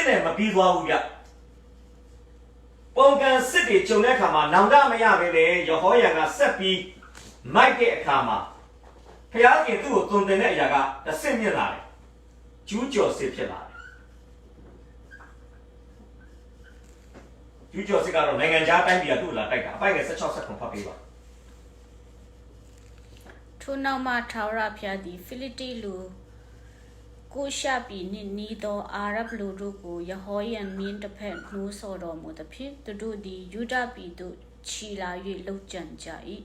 နဲ့မပြီးသွားဘူးကြပုံကံစစ်တွေဂျုံတဲ့အခါမှာနောင်တမရပဲလေယေဟောယန်ကဆက်ပြီးမိုက်တဲ့အခါမှာဘုရားခင်သူ့ကိုတုံတင်တဲ့အရာကတစ်ဆင့်မြင့်လာတယ်ကျူးကျော်စစ်ဖြစ်လာတယ် ကျူးကျော်စစ်ကတော့နိုင်ငံခြားတိုင်းပြည်ကသူ့လာတိုက်တာအပိုင်က16ဆက်ခွန်ဖတ်ပေးပါ ထိုနောက်မှထာဝရဘုရားသည်ဖိလိတိလူကိုရှာပြည်နှင့်နီးသောအာရဗ်လူတို့ကိုယဟောယံမင်းတစ်ဖက်နှိုးဆော်တော်မူသဖြင့်သူတို့သည်ယူဒပြည်သို့ခြီလာ၍လှုပ်ကြံကြ၏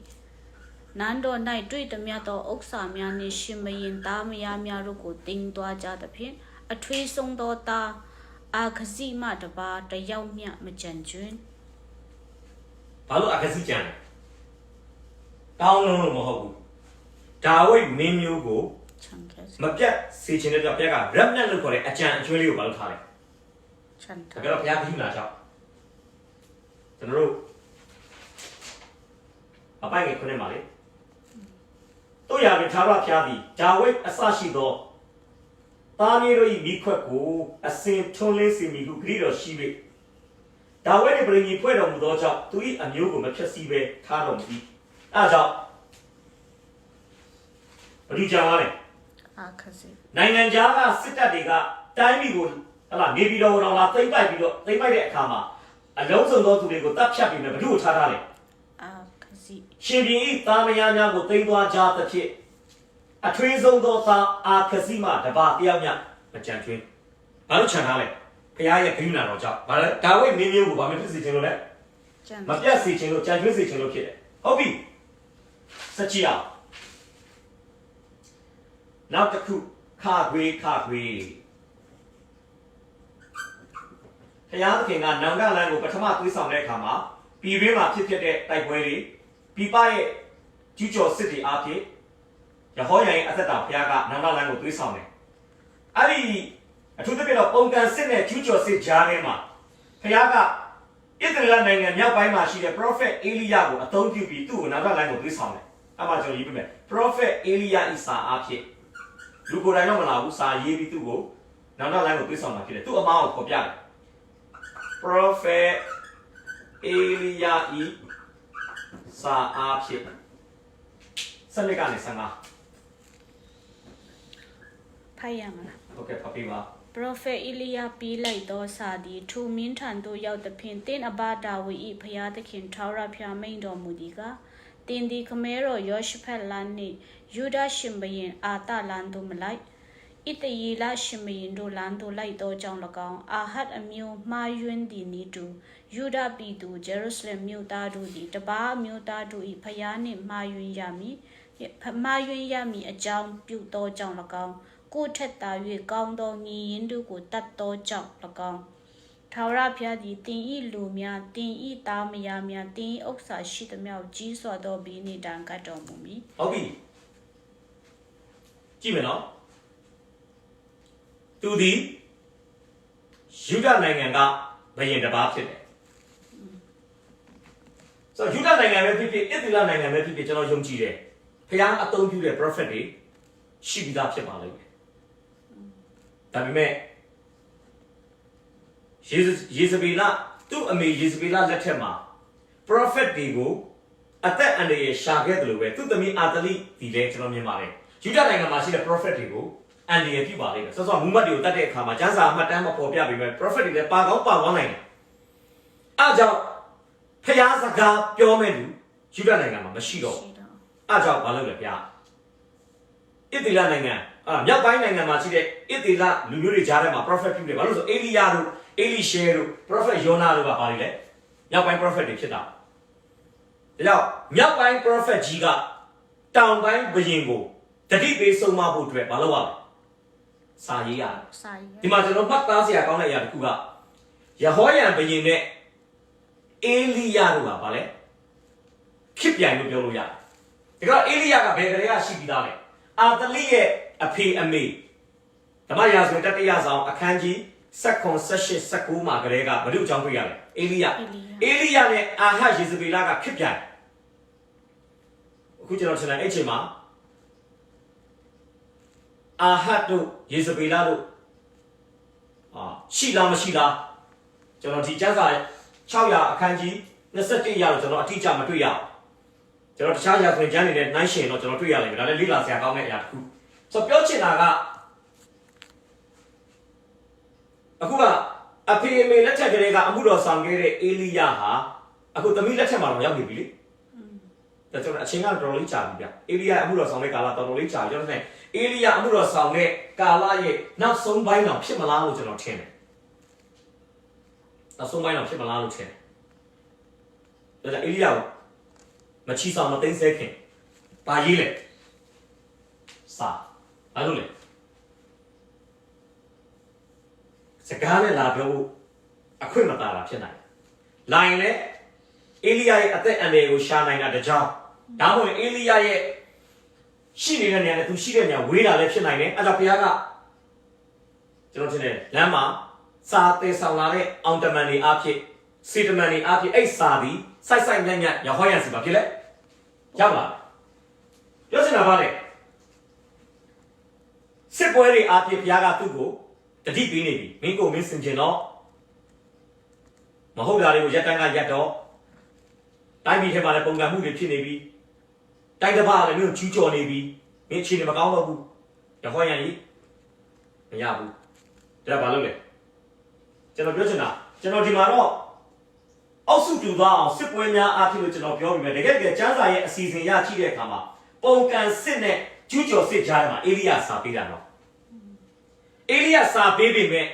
နန်းတော်၌တွေ့သည်များသောဥစ္စာများနှင့်ရှင်မရင်သားမယားများတို့ကိုတင်သွားကြသဖြင့်အထွေးဆုံးသောသားအာခဇိမတပါတယောက်မျှမကြံကျွင်း ဘာလို့အကစီကြံတောင်းလုံးလို့မဟုတ်ဘူးဒါဝိဒ်မင်းမျိုးကို ချန်ကစ မပြတ်စေချင်တဲ့ပြက်ကရက်မြတ်လို့ခေါ်တဲ့အကြံအကျွေးလေးကိုဘာလို့ထားလဲ ချန် ဒါကတော့ဘုရားကြီးလာကြောက်ကျွန်တော်တို့အပိုင်ကခုနေပါလေတို့ရပြီသာရဘုရားသည်ဒါဝိဒ်အစရှိသောသားမီးတို့၏မိခွက်ကိုအစဉ်ထွန်းလင်းစေမိဟုဂရိတော်ရှိ၍ဒါဝိဒ်၏ပြည်ကြီးဖွဲ့တော်မူသောကြောင့်သူ၏အမျိုးကိုမဖျက်ဆီးဘဲထားတော်မူ၏အဲဒါကြောင့်ဘယ်လိုကြောင်ရလဲ အာခဇိ နိုင်ငံခြားကစစ်တပ်တွေကတိုင်းပြည်ကိုဟလာနေပြည်တော်တော်လာသိမ့်ပိုက်ပြီးတော့သိမ့်ပိုက်တဲ့အခါမှာအလုံးစုံသောသူတွေကိုတပ်ဖြတ်ပြီးမှဘယ်သူ့ကိုထားထားလဲ အာခဇိ ရှင်ပြည်ဤသားမယားများကိုသိမ်းသွားကြသဖြင့်အထွေးဆုံးသောသားအာခစီမတပါတယောက်မျှမကြံကျွင်းဘာလို့ခြံထားလဲဘုရားရဲ့ဂရုဏာတော်ကြောင့်ဘာလဲဒါဝိဒ်မင်းမျိုးကိုဘာမှဖြစ်စေချင်လို့လဲ ချန် မပြတ်စေချင်လို့ကြံကျွင်းစေချင်လို့ဖြစ်တယ်ဟုတ်ပြီစကြည့်အောင်နောက်တစ်ခုခခွေးဘုရားသခင်ကနောင်ကလန်ကိုပထမသွေးဆောင်တဲ့အခါမှာပြည်တွင်းမှာဖြစ်တဲ့တိုက်ပွဲတွေပြည်ပရဲ့ကျူးကျော်စစ်တွေအားဖြင့်ယဟောယံရဲ့အသက်တာဘုရားကနောင်ကလန်ကိုသွေးဆောင်တယ်အဲ့ဒီအထူးသဖြင့်တော့ပုံကန်စစ်နဲ့ကျူးကျော်စစ်ကြားထဲမှာဘုရားကဣသရေလနိုင်ငံမြောက်ပိုင်းမှာရှိတဲ့ prophet အေလိယကိုအသုံးပြုပြီးသူ့ကိုနောင်ကလန်ကိုသွေးဆောင်တယ်အဲ့မှာကျွန်တော်ရေးပြမယ် prophet အေလိယဤစာအားဖြင့်လူကိုယ်တိုင်တော့မလာဘူးစာရေးပြီးသူ့ကိုနောင်ကလန်ကိုသွေးဆောင်တာဖြစ်တယ်သူ့အမားကိုပေါ်ပြတယ် prophet Elia i sa apit စနစ်ကနေ15 ဖိုင်ရမလား โอเคဖတ်ပြီးပါ Prophet Elia ပြီးလိုက်သောစာသည်ထိုမင်းထံသို့ရောက်သဖြင့်တင်းအဘဒါဝိ၏ဖျားသခင်ထာဝရဘုရားမိန်တော်မူသည်ကတင်းဒီခမဲတော်ယောရှဖက်လန်နှင့်ယူဒရှင်ဘရင်အာတလန်တို့မလိုက်ဣတယေလရှင်ဘရင်တို့လန်တို့လိုက်သောကြောင့်၎င်းအာဟတ်အမျိုးမှားယွင်းသည်နီတူယူဒပြည်သူဂျေရုဆလင်မြို့သားတို့သည်တပါးမြို့သားတို့၏ဖျားနှင့်မှားယွင်းရမည်အကြောင်းပြုသောကြောင့်၎င်းကိုထက်သာ၍ကောင်းသောညီရင်းတို့ကိုတတ်သောကြောင့်၎င်းထာဝရဘုရားသည်တင်ဤလူများတင်ဤသားမယားများတင်ဤဥစ္စာရှိသမျှကိုကြီးစွာသောဘီနိတံကတ်တော်မူမည် ဟုတ်ပြီကြည့်မယ်နော်သူသည်ယူဒနိုင်ငံကဘယင်တစ်ပါးဖြစ်တယ်ဆိုတော့ယူဒနိုင်ငံပဲဖြစ်ဖြစ်ဣသရေလနိုင်ငံပဲဖြစ်ဖြစ်ကျွန်တော်ယုံကြည်တယ်ဘုရားအသုံးပြုတဲ့ prophet တွေရှိပြီးသားဖြစ်ပါလိမ့်မယ်ဒါပေမဲ့ယေဇဗေလသူ့အမေယေဇဗေလလက်ထက်မှာ prophet တွေကိုအသက်အန္တရာယ်ရှာခဲ့တယ်လို့ပဲသူ့သမီးအာတလိဒီလည်းကျွန်တော်မြင်ပါတယ်ယူဒနိုင်ငံမှာရှိတဲ့ prophet တွေကိုအန္တရာယ်ပြုပါလိမ့်မယ်ဆောစောမူမတ်တွေကိုတတ်တဲ့အခါမှာကျမ်းစာအမှတ်တမ်းမပေါ်ပြပေမဲ့ prophet တွေလည်းပါကောင်းပါသွားနိုင်တယ်အားကြောင့်ဖျားစကားပြောမဲ့လူယူဒနိုင်ငံမှာမရှိတော့အားကြောင့်ဘာလုပ်လဲဗျာဣသရေလနိုင်ငံမြောက်ပိုင်းနိုင်ငံမှာရှိတဲ့ဣသရေလလူမျိုးတွေကြားထဲမှာ prophet ပြုတယ်ဘာလို့ဆိုအေလိယာတို့အေလိရှဲတို့ prophet ယောနာတို့ကပါလေလေမြောက်ပိုင်း prophet တွေဖြစ်တာဒါကြောင့်မြောက်ပိုင်း prophet ကြီးကတောင်ပိုင်းဘုရင်ကိုတတိပေးဆုံးမဖို့အတွက်ဘာလုပ်ရလဲစာရေးရတယ် စာရေး ဒီမှာကျွန်တော်မှတ်သားစရာကောင်းတဲ့အရာတစ်ခုကယဟောယံဘုရင်နဲ့အေလိယတို့ကဘာလဲဖြစ်ပြိုင်လို့ပြောလို့ရတယ်ဒါကြောင့်အေလိယကဘယ်ကလေးကရှိပြီးသားလဲအာတလိရဲ့အဖေအမေဓမ္မရာဇဝင်တတိယဆောင်အခန်းကြီး7:18 19မှာကလေးကဘယ်လိုအကြောင်းတွေ့ရလဲအေလိယနဲ့အာဟယေဇဗေလကဖြစ်ပြိုင်အခုကျွန်တော်ထင်တယ်အဲ့ချိန်မှာအာဟတ်တို့ယေဇဗေလတို့ရှိလားမရှိလားကျွန်တော်ဒီကျမ်းစာ600အခန်းကြီး21ရာတော့ကျွန်တော်အတိအကျမတွေ့ရအောင်ကျွန်တော်တခြားရာဇဝင်ကျမ်းတွေနဲ့နှိုင်းယှဉ်တော့ကျွန်တော်တွေ့ရလိမ့်မယ်ဒါလည်းလေ့လာစရာကောင်းတဲ့အရာတစ်ခုဆိုတော့ပြောချင်တာကအခုက အဖေအမေလက်ထက်ကလေးကအမှုတော်ဆောင်ခဲ့တဲ့အေလိယဟာအခုသမီးလက်ထက်မှာတော့ရောက်နေပြီလေဒါကြောင့်အချိန်ကတော်တော်လေးကြာပြီဗျအေလိယအမှုတော်ဆောင်တဲ့ကာလတော်တော်လေးကြာပြီကျွန်တော်နဲ့အေလိယအမှုတော်ဆောင်တဲ့ကာလရဲ့နောက်ဆုံးပိုင်းတော့ဖြစ်မလားလို့ကျွန်တော်ထင်တယ်နောက်ဆုံးပိုင်းတော့ဖြစ်မလားလို့ထင်တယ်ဒါကြောင့်အေလိယကိုမချီဆောင်မသိမ်းဆဲခင်ပါရေးလေစာဘာလို့လဲစကားနဲ့လာပြောဖို့အခွင့်မတာတာဖြစ်နိုင်လာရင်လေအေလိယရဲ့အသက်အန္တရာယ်ကိုရှာနိုင်တာတကြောင်ဒါမှမဟုတ်အေလိယရဲ့ရှိနေတဲ့နေရာနဲ့သူရှိတဲ့နေရာဝေးတာလည်းဖြစ်နိုင်တယ်အဲဒါဘုရားကကျွန်တော်ထင်တယ်လမ်းမှာစာသေးဆောင်လာတဲ့အောင်တမန်တွေအားဖြင့်စေတမန်တွေအားဖြင့်အဲ့စာသည်စိုက်စိုက်ညံ့ညံ့ရဟောရစီပါဖြစ်လေရောက်လာပြောချင်တာပါလေစစ်ပွဲတွေအားဖြင့်ဘုရားကသူ့ကိုတတိပေးနေပြီမင်းကိုမင်းစင်ကျင်တော့မဟုတ်တာတွေကိုရက်တန်းကရက်တော့တိုင်းပြည်ထဲမှာလည်းပုံကံမှုတွေဖြစ်နေပြီတိုင်းတစ်ပါးလည်းမျိုးကျူးကျော်နေပြီမင်းအခြေအနေမကောင်းတော့ဘူးရဟောရန်ကြီးမရဘူးဒါဘာလို့လဲကျွန်တော်ပြောချင်တာကျွန်တော်ဒီမှာတော့အောက်စုတူသွားအောင်စစ်ပွဲများအားဖြင့်လို့ကျွန်တော်ပြောပြီးမယ်တကယ်တကယ်ကျမ်းစာရဲ့အစီအစဉ်ရရှိတဲ့အခါမှာပုံကံစစ်နဲ့ကျူးကျော်စစ်ကြားထဲမှာအေလိယစာပေးတာတော့အေလိယစာပေးပေမဲ့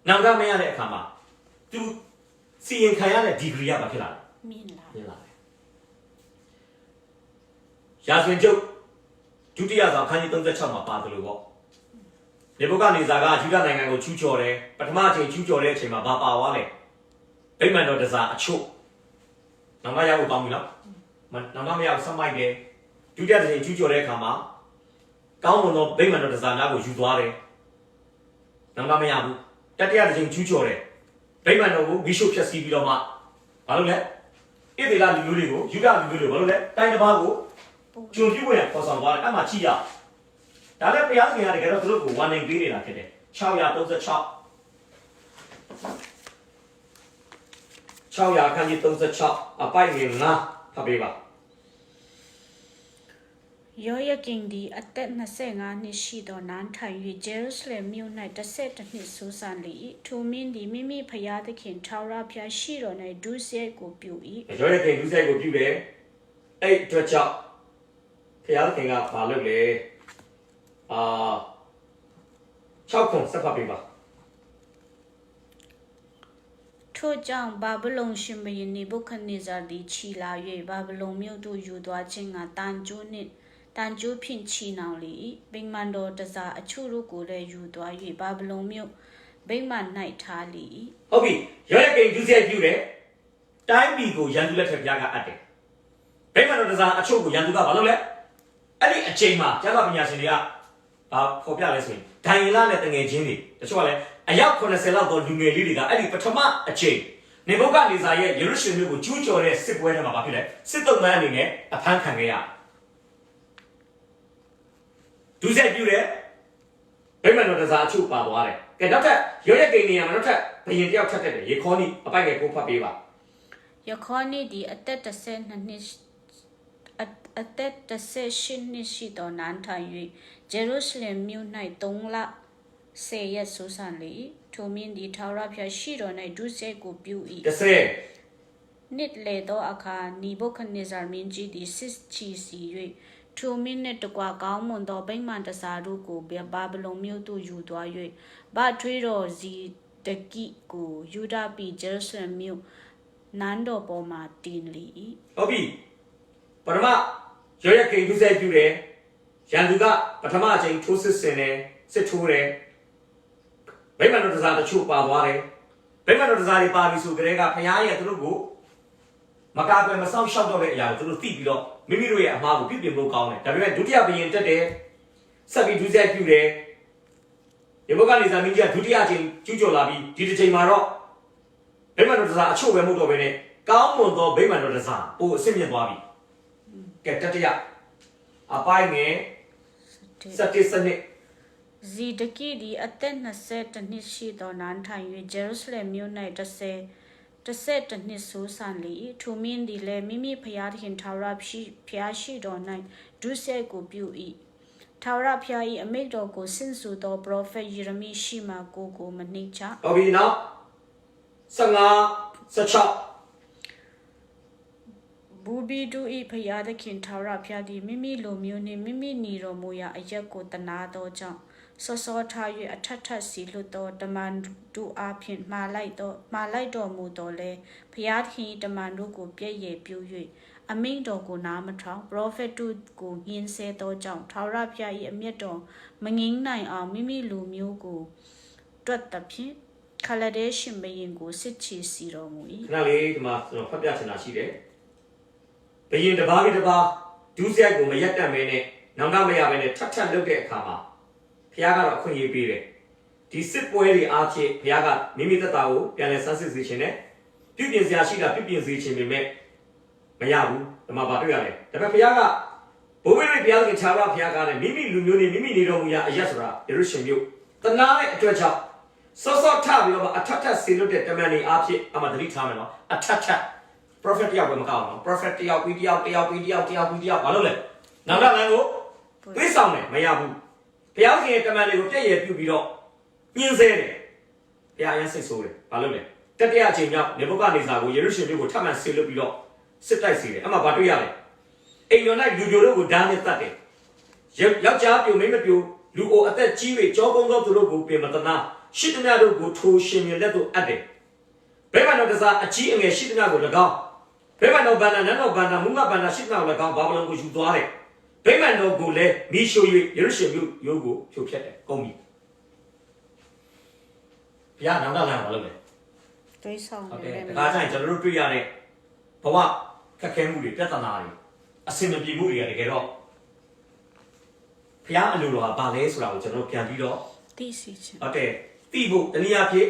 နောင်တမရတဲ့အခါမှာသူစီရင်ခံရတဲ့ဒီဂရီကဘာဖြစ်လာလဲမြင်လာတယ်ရာဇဝင်ကျုပ်ဒုတိယဆောင်ခန်းကြီး36မှာပါတယ်လို့ပေါ့နေဘုကနေဇာကယူဒနိုင်ငံကိုချူးကျော်တယ်ပထမအချိန်ချူးကျော်တဲ့အချိန်မှာဘာပါသွားလဲဗိမာန်တော်တစားအချို့နောင်တရဖို့ကောင်းပြီနော်နောင်တမရဆက်မိုက်တယ်ဒုတိယအချိန်ချူးကျော်တဲ့အခါမှာကောင်းမွန်သောဗိမာန်တော်တစားများကိုယူသွားတယ်နောင်တမရဘူးတတိယအချိန်ချူးကျော်တယ်ဗိမာန်တော်ကိုမီးရှို့ဖျက်ဆီးပြီးတော့မှဘာလို့လဲဣသေလလူမျိုးတွေကိုယူဒလူမျိုးတွေဘာလို့လဲတိုင်းတစ်ပါးကိုကျုံပြွေးရပေါ်ဆောင်သွားတယ်အဲ့မှာချိရဒါလည်းဘုရားသခင်ကတကယ်တော့သူတို့ကိုဝန်နေပေးနေတာဖြစ်တယ်636ခန်းကြီး36အပိုက်ငယ်9ဖတ်ပေးပါယောယကင်ဒီအသက်25နှစ်ရှိသောနန်းထိုင်၍ဂျေရုဆလင်မြို့၌12နှစ်ဆိုးဆန်လေ၏ထိုမင်းသည်မိမိဖျားသခင်ထာဝရဘုရားရှိတော်၌ဒုစရိုက်ကိုပြု၏ယောယကင်ဒုစရိုက်ကိုပြုတယ်အဲ့အတွက်ကြောင့်ဘုရားသခင်ကဘာလုပ်လဲ6ခုစက်ဖတ်ပေးပါထို့ကြောင့်ဘာဗလုန်ရှင်ဘုရင်နေဗုခဒ်နေဇာသည်ချီလာ၍ဘာဗလုန်မြို့သို့ယူသွားခြင်းကတန်ကြိုးဖြင့်ချီနှောင်လေ၏ဗိမာန်တော်တစားအချို့တို့ကိုလည်းယူသွား၍ဘာဗလုန်မြို့ဗိမာန်၌ထားလေ၏ဟုတ်ပြီယောယကိန်ဒုစရိုက်ပြုတယ်တိုင်းပြည်ကိုရန်သူလက်ထက်ဘုရားကအပ်တယ်ဗိမာန်တော်တစားအချို့ကိုရန်သူကဘာလုပ်လဲအဲ့ဒီအချိန်မှာကျမ်းစာပညာရှင်တွေကဘာဖော်ပြလဲဆိုရင်ဒိုင်လာနဲ့တငယ်ချင်းတွေတချို့ကလည်းအယောက်80လောက်သောလူငယ်လေးတွေကအဲ့ဒီပထမအချိန်နေဗုခဒ်နေဇာရဲ့ယေရုရှလင်မြို့ကိုကျူးကျော်တဲ့စစ်ပွဲထဲမှာဘာဖြစ်လဲစစ်တုံးမန်းအနေနဲ့အဖမ်းခံခဲ့ရဒုစရိုက်ပြုတယ်ဗိမာန်တော်တစားအချို့ပါသွားတယ်ကဲနောက်ထပ်ယောယကိန်နေရာမှာနောက်ထပ်ဘယင်တယောက်ထပ်တက်တယ်ယေခေါနိအပိုက်ငယ်ကိုဖတ်ပေးပါယေခေါနိဒီအသက်12နှစ်အသက်18နှစ်ရှိသောနန်းထိုင်၍ဂျေရုဆလင်မြို့၌3လ10ရက်ဆိုးဆန်လေထိုမင်းသည်ထာဝရဘုရားရှိတော်၌ဒုစရိုက်ကိုပြု၏နှစ်လေသောအခါနီဗုခဒ်နေဇာမင်းကြီးသည်စစ်ချီစီ၍ထိုမင်းနှင့်တကွကောင်းမွန်သောဗိမာန်တစားတို့ကိုဘာဗလုန်မြို့သို့ယူသွား၍ဗထွေးတော်စီတကိကိုယူဒပြည်ဂျေရုဆလင်မြို့နန်းတော်ပေါ်မှတင်လေ၏ဟုတ်ပြီပထမယောယကိန်ဒုစရိုက်ပြုတယ်ရန်သူကပထမအချိန်ထိုးစစ်ဆင်တယ်စစ်ထိုးတယ်ဗိမာန်တော်တစားတချို့ပါသွားတယ်ဗိမာန်တော်တစားတွေပါပြီဆိုကြတဲ့ကဘုရားရဲ့သူတို့ကိုမကာကွယ်မဆောင်ရှောက်တော့တဲ့အရာကိုသူတို့သိပြီးတော့မိမိတို့ရဲ့အမှားကိုပြုပြင်ဖို့ကောင်းတယ်ဒါပေမဲ့ဒုတိယဘုရင်တက်တယ်ဆက်ပြီးဒုစရိုက်ပြုတယ်ယေဘုကနေဇာမင်းကြီးကဒုတိယအချိန်ကျူးကျော်လာပြီးဒီတစ်ချိန်မှာတော့ဗိမာန်တော်တစားအချို့ပဲမဟုတ်တော့ဘဲနဲ့ကောင်းမွန်သောဗိမာန်တော်တစားပိုအဆင့်မြင့်သွားပြီကဲတတိယအပိုင်းငယ်17စနစ်ဇီဒကိဒီအသက်20နှစ်ရှိသောနန်းထိုင်၍ဂျေရုဆလင်မြို့၌11နှစ်ဆိုးဆန်လေထိုမင်းသည်လည်းမိမိဖျားသခင်ထာဝရဘုရားရှိတော်၌ဒုစရိုက်ကိုပြု၏ထာဝရဘုရား၏အမိန့်တော်ကိုဆင့်ဆိုသောပရောဖက်ယေရမိရှိမှကိုမနှိမ့်ချဟုတ်ပြီနော် 15 16ဘူဘီဒူဤဖရာသခင်ထာဝရဘုရားသည်မိမိလိုမျိုးနှင့်မိမိညီတော်မူရာအရက်ကိုတနာသောကြောင့်စောစောထား၍အထက်ထက်စီလွတ်သောတမန်တို့အားဖြင့်မှားလိုက်တော်မူတော်လဲဘုရားသခင်တမန်တို့ကိုပြည့်ရည်ပြု၍အမိန့်တော်ကိုနားမထောင်ပရောဖက်တို့ကိုညှင်းဆဲသောကြောင့်ထာဝရဘုရား၏အမျက်တော်မငင်းနိုင်အောင်မိမိလူမျိုးကိုတွတ်သဖြင့်ခလဒဲရှင်ဘရင်ကိုစစ်ချီစီတော်မူ၏ခဏလေးဒီမှာကျွန်တော်ဖတ်ပြချင်တာရှိတယ်ဘယင်တစ်ပါးပြီးတစ်ပါးဒုစရိုက်ကိုမရက်တတ်မဲနဲ့နောင်တမရပဲနဲ့ထပ်လုပ်တဲ့အခါမှာဘုရားကတော့အခွင့်အရေးပေးတယ်ဒီစစ်ပွဲတွေအားဖြင့်ဘုရားကမိမိသက်တာကိုပြန်လည်ဆန်းစစ်စေခြင်းနဲ့ပြုပြင်စရာရှိတာပြုပြင်စေခြင်းပေမဲ့မရဘူးဒီမှာဗာတွေ့ရတယ်ဒါပေမဲ့ဘုရားကဘိုးဘေးတွေဘုရားခင်ခြားပါဘုရားကလည်းမိမိလူမျိုးတွေမိမိနေတော်မူရာအရက်ဆိုတာယေရုရှလင်မြို့တနာတဲ့အတွက်ကြောင့်စောစောထပြီးတော့အထက်ထက်ဆေလွတ်တဲ့တမန်တွေအားဖြင့်အမှသတိထားမယ်နော်အထက်ထက် prophet တယောက်ပဲမကောက်အောင် prophet တယောက်ပြီးတယောက်ဘာလို့လဲနောက်တော့လမ်းကိုတွေးဆောင်တယ်မရဘူးဘုရားခင်ရဲ့တမန်တွေကိုပြည့်ရပြုပြီးတော့ညှင်းဆဲတယ်ဘုရားအရင်စိတ်ဆိုးတယ်ဘာလို့လဲတတိယအချိန်မြောက်နေဗုခဒ်နေဇာကိုယေရုရှလင်မြို့ကိုထပ်မံဆေလွတ်ပြီးတော့စစ်တိုက်စေတယ်အမှဘာတွေ့ရလဲအိမ်တော်၌လူပြိုတို့ကိုဓာတ်နဲ့တတ်တယ်ယောက်ျားပြိုမိန်းမပြိုလူအိုအသက်ကြီး၍ကြောကုန်းသောသူတို့ကိုပြင်မတနာရှိသမျှတို့ကိုထိုရှင်မြင်လက်သို့အပ်တယ်ဘဲမတော်တစားအကြီးအငယ်ရှိသမျှကို၎င်းဘဲမတော်ဗန္ဒနန်းတော်ဗန္ဒမူငါဗန္ဒရှိသမျှကို၎င်းဘာဗလုန်ကိုယူသွားတယ်ဘဲမတော်ကိုလည်းမိရှို့၍ယေရုရှလင်မြို့ရိုးကိုဖြိုဖျက်တယ်ကုန်ပြီဘုရားနောက်တော့လာမလုပ်နဲ့တွေးဆောင်တယ်ဒါကကျွန်တော်တို့တွေ့ရတဲ့ဘဝခက်ခဲမှုတွေပြဿနာတွေအစင်မပြေမှုတွေကတကယ်တော့ဘုရားအလိုတော်ကဘာလဲဆိုတာကိုကျွန်တော်ပြန်ပြီးတော့သိစီချင်းဟုတ်တယ်သိဖို့တနည်းအားဖြင့်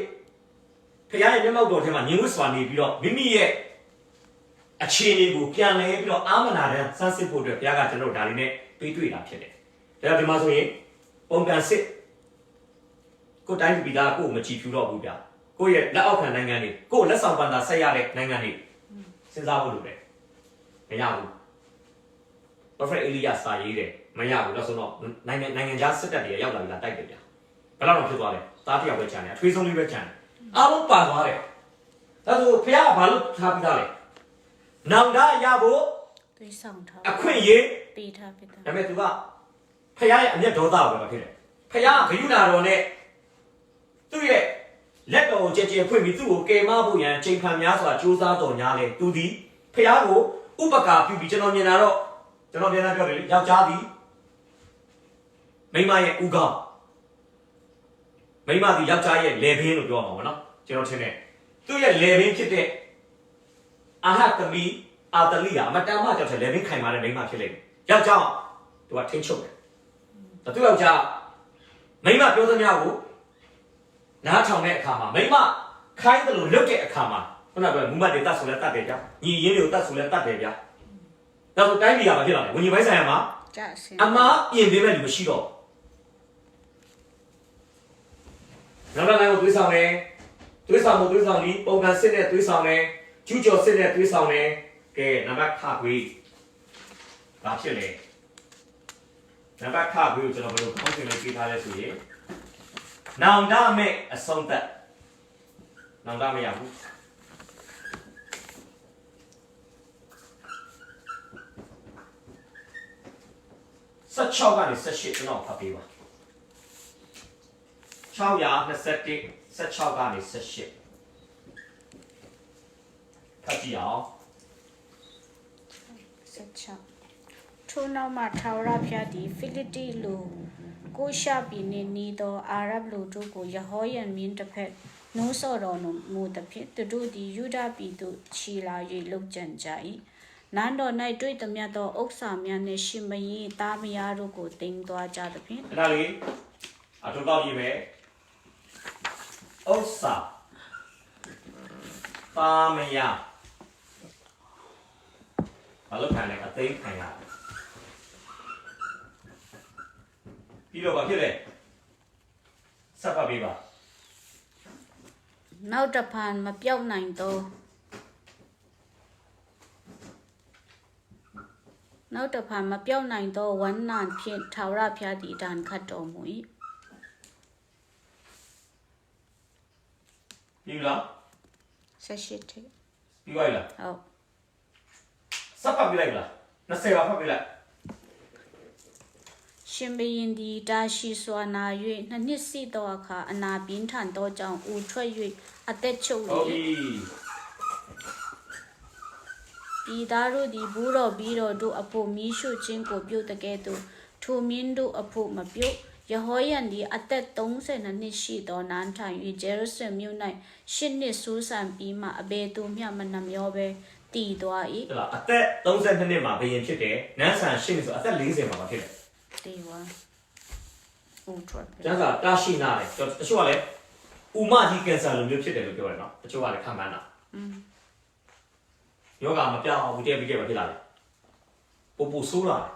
ဘုရားရဲ့မျက်မှောက်တော်ထဲမှာညင်ဝတ်စွာနေပြီးတော့မိမိရဲ့အခြေအနေကိုပြန်လဲပြီးတော့အာမနာတဲ့စမ်းစစ်ဖို့အတွက်ဘုရားကကျွန်တော်ဒါလေးနဲ့တွေ့တာဖြစ်တယ်ဒါကြောင့်ဒီမှာဆိုရင်ပုံကန်စစ်ကိုတိုင်းပြည်သားကိုမကြည့်ဖြူတော့ဘူးဗျာကိုရဲ့လက်အောက်ခံနိုင်ငံတွေကိုလက်ဆောင်ပန်တာဆက်ရတဲ့နိုင်ငံတွေစဉ်းစားဖို့လိုတယ်မရဘူး Prophet Elias စာရေးတယ်မရဘူးလို့ဆိုတော့နိုင်ငံခြားစစ်တပ်တွေရောက်လာပြီးတိုက်တယ်ဗျာဘယ်တော့ဖြစ်သွားလဲသားတစ်ယောက်ပဲခြံတယ်အထွေးဆုံးလေးပဲခြံတယ်အားလုံးပါသွားတယ်ဒါဆိုဘုရားကဘာလို့ထားပြီးသားလဲနောင်တရဖို့တွေးဆောင်ထားအခွင့်အရေးပေးထားဖြစ်တယ်ဒါပေမဲ့သူကဘုရားရဲ့အမျက်ဒေါသကိုပဲဖြစ်တယ်ဘုရားကဂရုဏာတော်နဲ့သူ့ရဲ့လက်တော်ကိုကြည်ကြည်ဖွင့်ပြီးသူ့ကိုကယ်မဖို့ရန်ချိန်ခံများစွာကြိုးစားတော်ညာလဲသူသည်ဘုရားကိုဥပကာပြုပြီးကျွန်တော်မြင်တာတော့ကျွန်တော်ပြန်ပြောတယ်လေယောက်ျားသည်မိန်းမရဲ့ဥကောင်းမိန်းမသည်ယောက်ျားရဲ့လေဘင်းလို့ပြောမှာပေါ့နော်ကျွန်တော်ထင်တယ်သူ့ရဲ့လေဘင်းဖြစ်တဲ့အာဟသမီအာတလိယာအမတန်မှကြောက်တယ်လေဘင်းခိုင်မာတဲ့မိန်းမဖြစ်လိမ့်မယ်ယောက်ျားသူကထိန်းချုပ်တယ်သူယောက်ျားမိန်းမပြောသမျှကိုနားထောင်တဲ့အခါမှာမိန်းမခိုင်းတယ်လို့လွတ်တဲ့အခါမှာခုနကပြောမူမတ်တွေတတ်ဆိုလဲတတ်တယ်ဗျာညီရင်းတွေကိုတတ်ဆိုလဲတတ်တယ်ဗျာဒါဆိုတိုင်းပြည်ကဘာဖြစ်လာလဲဝิญဉ်ပိုင်းဆိုင်ရာမှာအမားပြင်ပေးမဲ့လူမရှိတော့နောက်တော့လည်းသွေးဆောင်တယ်သွေးဆောင်မှုသွေးဆောင်ပြီးပုံကန်စစ်နဲ့သွေးဆောင်တယ်ကျူးကျော်စစ်နဲ့သွေးဆောင်တယ်ကဲနံပါတ်ခခွေးဘာဖြစ်လဲနံပါတ်ခခွေးကိုကျွန်တော်ဘယ်လိုကောင်းစင်လေးပေးထားလဲဆိုရင်နောင်တမဲ့အဆုံးသက်နောင်တမရဘူး16ကနေ18ကျွန်တော်ဖတ်ပေးပါ621 16ကနေ18ဖတ်ကြည့်အောင်16ထိုနောက်မှထာဝရဘုရားသည်ဖိလိတိလူကိုရှာပြည်နှင့်နီးသောအာရဗ်လူတို့ကိုယဟောယံမင်းတစ်ဖက်နိုးစော်တော်မူသည်ဖြင့်သူတို့သည်ယူဒပြည်သို့ခြီလာ၍လှုပ်ကြံကြ၏နန်းတော်၌တွေ့သမျှသောဥစ္စာများနှင့်ရှင်မင်းသားမယားတို့ကိုတင်သွားကြသည်ဖြင့်အဲ့ဒါလေးအထုတော့ရေးမယ်ဥစ္စာသားမယားဘာလို့ခံလဲအသိခံရပြီးတော့ဘာဖြစ်လဲဆက်ဖတ်ပေးပါနောက်တစ်ဖန်မပြောက်နိုင်သောဝမ်းနာဖြင့်ထာဝရဘုရားသည်ဒဏ်ခတ်တော်မူ၏ပြီးလား 18ထိ ပြီးပါလား ဟုတ် စပ်ပတ်ပြလိုက်လား20ပါဖတ်ပြလိုက် ရှင်ဘရင်သည်တာရှိစွာနာ၍နှစ်နှစ်စီသောအခါအနာပြင်းထန်သောကြောင့်ဦးထွက်၍အသက်ချုပ် ဟုတ်ပြီ ပြည်သားတို့သည်ဘူးတော်ပြီးတော်တို့အဖို့မီးရှို့ခြင်းကိုပြုတ်တကဲ့သို့ထိုမင်းတို့အဖို့မပြုတ်ယဟောယန်သည်အသက်32နှစ်ရှိသောနန်းထိုင်၍ဂျေရုဆလင်မြို့၌8နှစ်ဆူးဆန်ပြီးမှအဘယ်သူမျှမနှမျောပဲတည်သွား၏ဟုတ်လားအသက်32နှစ်မှာဘယင်ဖြစ်တယ်နန်းဆန်8နှစ်ဆိုအသက်40မှာဖြစ်တယ် တည်ဝါဦးထွက် ကျန်းစာတာရှိနာတယ်တချို့ကလည်းဥမကြီးကင်ဆာလိုမျိုးဖြစ်တယ်လို့ပြောတယ်နော်တချို့ကလည်းခံမှန်းတာယောဂမပြောင်းဘူးတည့်ပြီးတည့်ပဲဖြစ်လာတယ်ပူဆိုးလာတယ်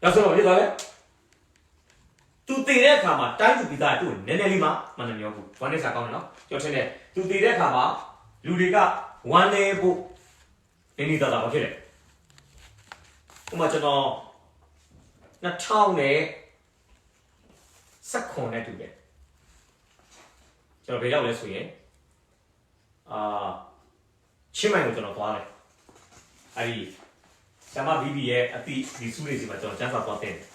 ဒါဆိုတော့ဖြစ်သွားတယ်သူတည်တဲ့အခါမှာတိုင်းသူပြည်သားတို့နည်းနည်းလေးမှမနှမျောဘူးဝမ်းနေစားကောင်းတယ်နော်ကြောက်ချင်းတယ်သူတည်တဲ့အခါမှာလူတွေကဝမ်းနေဖို့နေနေတာတော့ဖြစ်တယ်ဥမာကျွန်တော်2000နဲ့19နဲ့တူတယ်ကျွန်တော်ဘယ်ရောက်လဲဆိုရင်ချင်းမိုင်ကိုကျွန်တော်သွားတယ်အဲ့ဒီဆရာမဘီဘီရဲ့အတိဒီစုလေးစီမှာကျွန်တော်စမ်းစာသွားတင်တယ်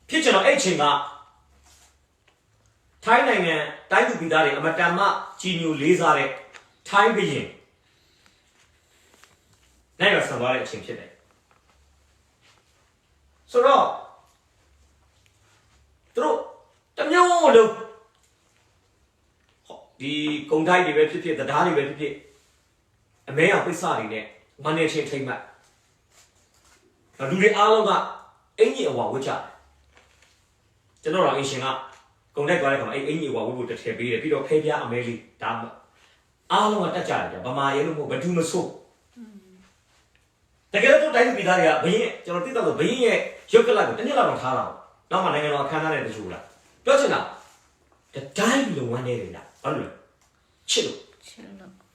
ဖြစ်ကျွန်တော်အဲ့ချိန်ကထိုင်းနိုင်ငံတိုင်းသူပြည်သားတွေအမတန်မှကြီးညိုလေးစားတဲ့ထိုင်းဘုရင်နိုင်ရဆံသွားတဲ့အချိန်ဖြစ်တယ်ဆိုတော့သူတို့တမျိုးလုံးဒီကုံတိုင်းတွေပဲဖြစ်ဖြစ်တရားတွေပဲဖြစ်ဖြစ်အမဲအောင်ပိဿတွေနဲ့မနေချင်းထိမ့်မှတ်လူတွေအားလုံးကအင်ကြီးအဝါဝတ်ကြတယ်ကျွန်တော်တို့အင်ရှင်ကကုံတိုက်သွားတဲ့ခါမှာအင်ကြီးအဝါဝတ်ဖို့တစ်ထည့်ပေးတယ်ပြီးတော့ဖဲပြားအမဲလေးဒါအားလုံးကတက်ကြတယ်ဗမာရဲလို့မဟုတ်ဘယ်သူမဆိုးတကယ်တော့တိုင်းပြည်သားတွေကဘရင်ကျွန်တော်သိတော့ဘရင်ရဲ့ရုပ်ကလပ်ကိုတစ်နှစ်လောက်တော့ထားတာနောက်မှနိုင်ငံတော်အခမ်းအနားနဲ့တချို့လားပြောချင်တာတိုင်းပြည်လုံးဝန်းနေတယ်လားဘာလို့လဲချစ်လို့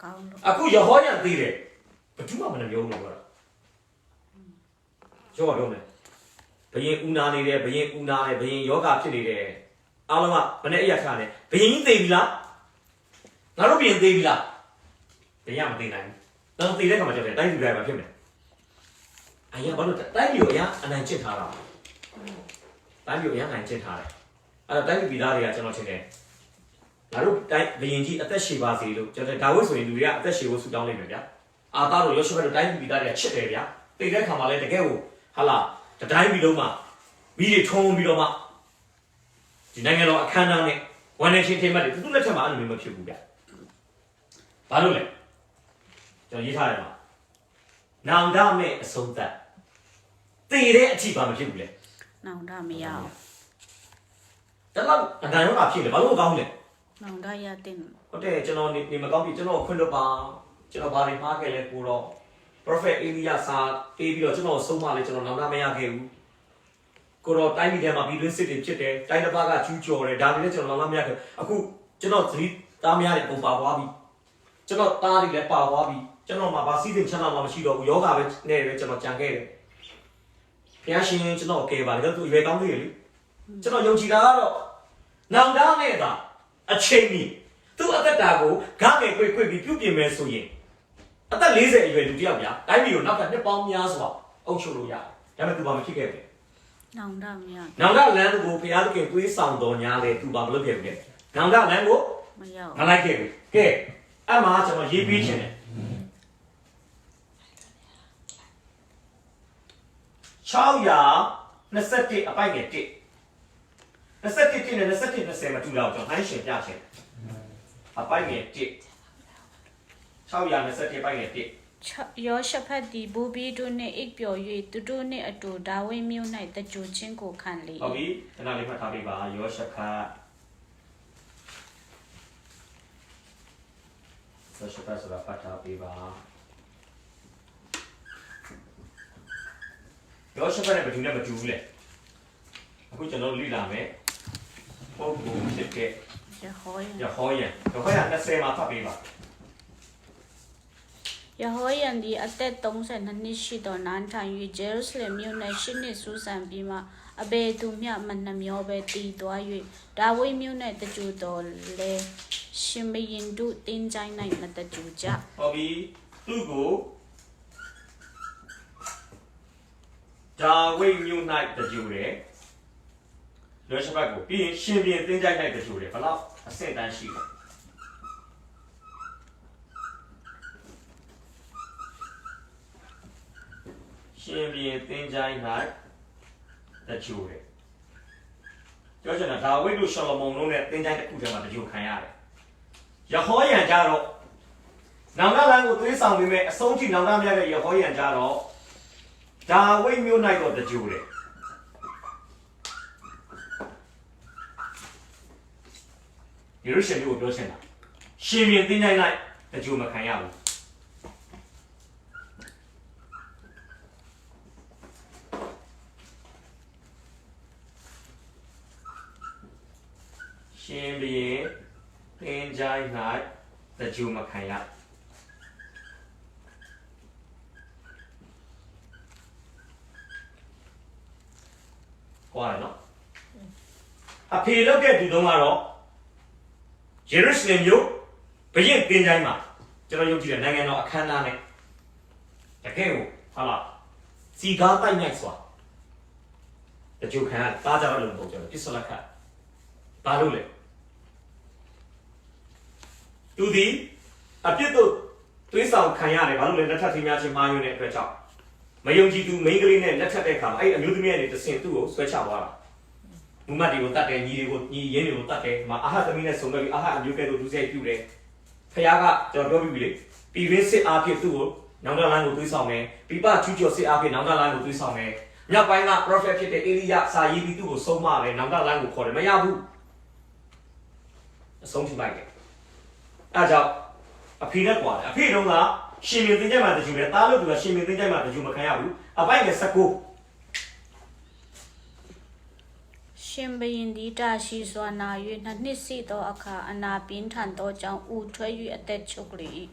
ကောင်းလို့ အခုရဟောရသေးတယ်ဘယ်သူမှမနှမျိုးဘူးလို့ပြောတာကျော်ပြောမယ်ဘရင်ဦးနာနေတယ်ဘရင်ဦးနာတယ်ဘရင်ယောဂဖြစ်နေတယ်အားလုံးကဘယ်နဲ့အရာထားလဲဘရင်ကြီးသိပြီလားငါတို့ဘရင်သိပြီလားဘရင်ကမသိနိုင်ဘူးတော့သိတဲ့ခါမှာကျတော့တိုင်းပြည်တိုင်းမှာဖြစ်မယ်အရာဘာလို့တိုင်းပြည်ကိုအရာအနိုင်ကျင့်ထားတာတိုင်းပြည်ကိုအရာအနိုင်ကျင့်ထားတယ်အဲ့တော့တိုင်းပြည်သားတွေကကျွန်တော်ထင်တယ်ငါတို့တိုင်းဘရင်ကြီးအသက်ရှည်ပါစေလို့ကျွန်တော်ဒါဝိဆိုရင်လူတွေကအသက်ရှည်ဖို့ဆုတောင်းလိုက်မယ်ဗျာအာသားတို့ရောရှုဘက်တို့တိုင်းပြည်သားတွေကချစ်တယ်ဗျာသိတဲ့ခါမှာလည်းတကယ်ကိုဟာလာတိုင်းပြည်လုံးမှာမိတွေထုံးပြီးတော့မှဒီနိုင်ငံတော်အခမ်းအနားနဲ့ဝန်နေချင်းထိမှတ်တယ်သူလက်ထက်မှာအဲ့လိုမျိုးမဖြစ်ဘူးဗျာဘာလို့လဲကျွန်တော်ရေးထားတယ်မှာနောင်တမဲ့အဆုံးသတ်တည်တဲ့အထိပါမဖြစ်ဘူးလေနောင်တမရအောင်ဒါတော့အတန်ရောဖြစ်တယ်ဘာလို့မကောင်းလဲနောင်တရတဲ့ဟုတ်တယ်ကျွန်တော်နေမကောင်းပြီကျွန်တော်ခွင့်လို့ပါကျွန်တော်ဘာတွေမှားခဲ့လဲကိုတော့ prophet Elia စာပေးပြီးတော့ကျွန်တော်ဆုံးမလဲကျွန်တော်နောင်တမရခဲ့ဘူးကိုတော့တိုင်းပြည်ထဲမှာပြည်တွင်းစစ်တွေဖြစ်တယ်တိုင်းတစ်ပါးကကျူးကျော်တယ်ဒါတွေလည်းကျွန်တော်နောင်တမရခဲ့အခုကျွန်တော်သတိသားများတွေပုံပါသွားပြီကျွန်တော်သားတွေလည်းပါသွားပြီကျွန်တော်မှာဗာစီးစိမ်ချမ်းသာမှမရှိတော့ဘူးယောဂပဲနဲ့ပဲကျွန်တော်ကြံခဲ့တယ်ဖျားရှင်ကျွန်တော်ကဲပါတယ်သူရွယ်ကောင်းသေးတယ်လေကျွန်တော်ယုံကြည်တာကတော့နောင်တနဲ့သာအချိန်ကြီးသူ့အသက်တာကိုဂငယ်ခွေပြီးပြုပြင်မယ်ဆိုရင်အသက်40အရွယ်လူတယောက်ဗျာတိုင်းပြည်ကိုနောက်ကနှစ်ပေါင်းများစွာအုပ်ချုပ်လို့ရတယ်ဒါပေမဲ့သူဘာမဖြစ်ခဲ့ဘူးနောင်တမရနောင်တလမ်းကိုဘုရားသခင်တွေးဆောင်တော်ညာလေသူဘာမလုပ်ခဲ့ဘူးလေနောင်တလမ်းကိုမရောက်မလိုက်ခဲ့ဘူးကဲအဲ့မှာကျွန်တော်ရေးပေးခြင်းတယ်621အပိုက်ငယ်1 21နဲ့21မတူတော့ကျွန်တော်နှိုင်းရှင်ပြချင်အပိုက်ငယ်1 621ပိုက်ငယ်1ယောရှဖတ်သည်ဘူဘီတို့နှင့်အိပ်ပျော်၍သူတို့နှင့်အတူဒါဝိမြို့၌တကြိုချင်းကိုခံလေဟုတ်ပြီခဏလေးမှတ်ထားပေးပါယောရှဖတ်ဆိုတာဖတ်ထားပေးပါယောရှဖတ်နဲ့ဘယ်သူနဲ့မတူဘူးလေအခုကျွန်တော်လေ့လာမယ်ပုံပုံဖြစ်တဲ့ယဟောယ20မှာဖတ်ပေးပါယဟောယန်သည်အသက်32နှစ်ရှိသောနန်းထိုင်၍ဂျေရုဆလင်မြို့၌8နှစ်ဆူဆန်ပြီးမှ အဘယ်သူမျှမနှမျောပဲတည်သွား၍ဒါဝိမျိုးနဲ့တကြူတော်လဲရှင်ဘရင်တို့တင်းကြိုင်း၌မတကြူကြဟုတ်ပြီသူ့ကိုဒါဝိမျိုး၌တကြူတယ်လွယ်ချက်ဘက်ကိုပြီးရင်ရှင်ပြန်တင်းကြိုင်း၌တကြူတယ်ဘယ်လောက်အဆင့်တန်းရှိလဲရှင်ပြန်တင်းကြိုင်း၌တကြူတယ်ပြောချင်တာဒါဝိတို့ရှောလမုန်တို့နဲ့တင်းကြိုင်းတစ်ခုတည်းမှာတကြူခံရတယ်ယဟောယံကြတော့နောင်တလန်းကိုသွေးဆောင်ပြီးမဲ့အဆုံးထိနောင်တမြတ်ရဲ့ယဟောယံကြတော့ဒါဝိမျိုး၌တော့တကြူတယ်ယေရုရှလင်ကိုပြောချင်တာရှင်ပြန်တင်းကြိုင်း၌တကြူမခံရဘူးရှင်ပြန်တင်းကြိုင်း၌တကြူမခံရဟုတ်တယ်နော်အဖေလုပ်တဲ့သူတုံးကတော့ယေရုရှလင်မြို့ဘုရင်တင်းကြိုင်းမှာကျွန်တော်ယုံကြည်တဲ့နိုင်ငံတော်အခမ်းအနားနဲ့တကယ်ကိုဟာလားစီကားတိုက်မြိုက်စွာတကြူခံရတာကြတော့လို့ပုံကျွန်တော်ပြစ်စလက်ခတ်ဘာလို့လဲသူဒီအပြစ်တို့တွေးဆောင်ခံရတယ်ဘာလို့လဲလက်ထပ်ထင်းများချင်းမှားယွင်းတဲ့အတွက်ကြောင့်မယုံကြည်သူမိန်းကလေးနဲ့လက်ထပ်တဲ့အခါမှာအဲ့အမျိုးသမီးရဲ့တဆင်သူ့ကိုဆွဲချသွားတာမူမတ်တွေကိုတတ်တယ်ညီတွေကိုညီရင်းတွေကိုတတ်တယ်မှာအာဟသမီးနဲ့ဆုံခဲ့ပြီးအာဟအမျိုးကဲတို့ဒုစရိုက်ပြုတယ်ဖခင်ကကျွန်တော်ပြောပြီးပြီလေပြည်ရင်းစစ်အားဖြင့်သူ့ကိုနောင်တလန်းကိုတွေးဆောင်မယ်ပြပချူကျော်စစ်အားဖြင့်နောင်တလန်းကိုတွေးဆောင်မယ်မြောက်ပိုင်းက prophet ဖြစ်တဲ့အေလိယစာရေးပြီးသူ့ကိုဆုံးမတယ်နောင်တလန်းကိုခေါ်တယ်မရဘူးအဆုံးထိလိုက်တယ်အဲကြောင့်အဖေနဲ့ကွာတယ်အဖေတုန်းကရှင်မင်းတင်းကြိုင်မှာတကြူတယ်တားလို့သူကရှင်မင်းတင်းကြိုင်မှာတကြူမခံရဘူးအပိုင်က19ရှင်ဘရင်ဒီတာရှိစွာနာ၍နှစ်စီသောအခါအနာပြင်းထန်သောကြောင့်ဥထွဲ၍အသက်ချုပ်လေ၏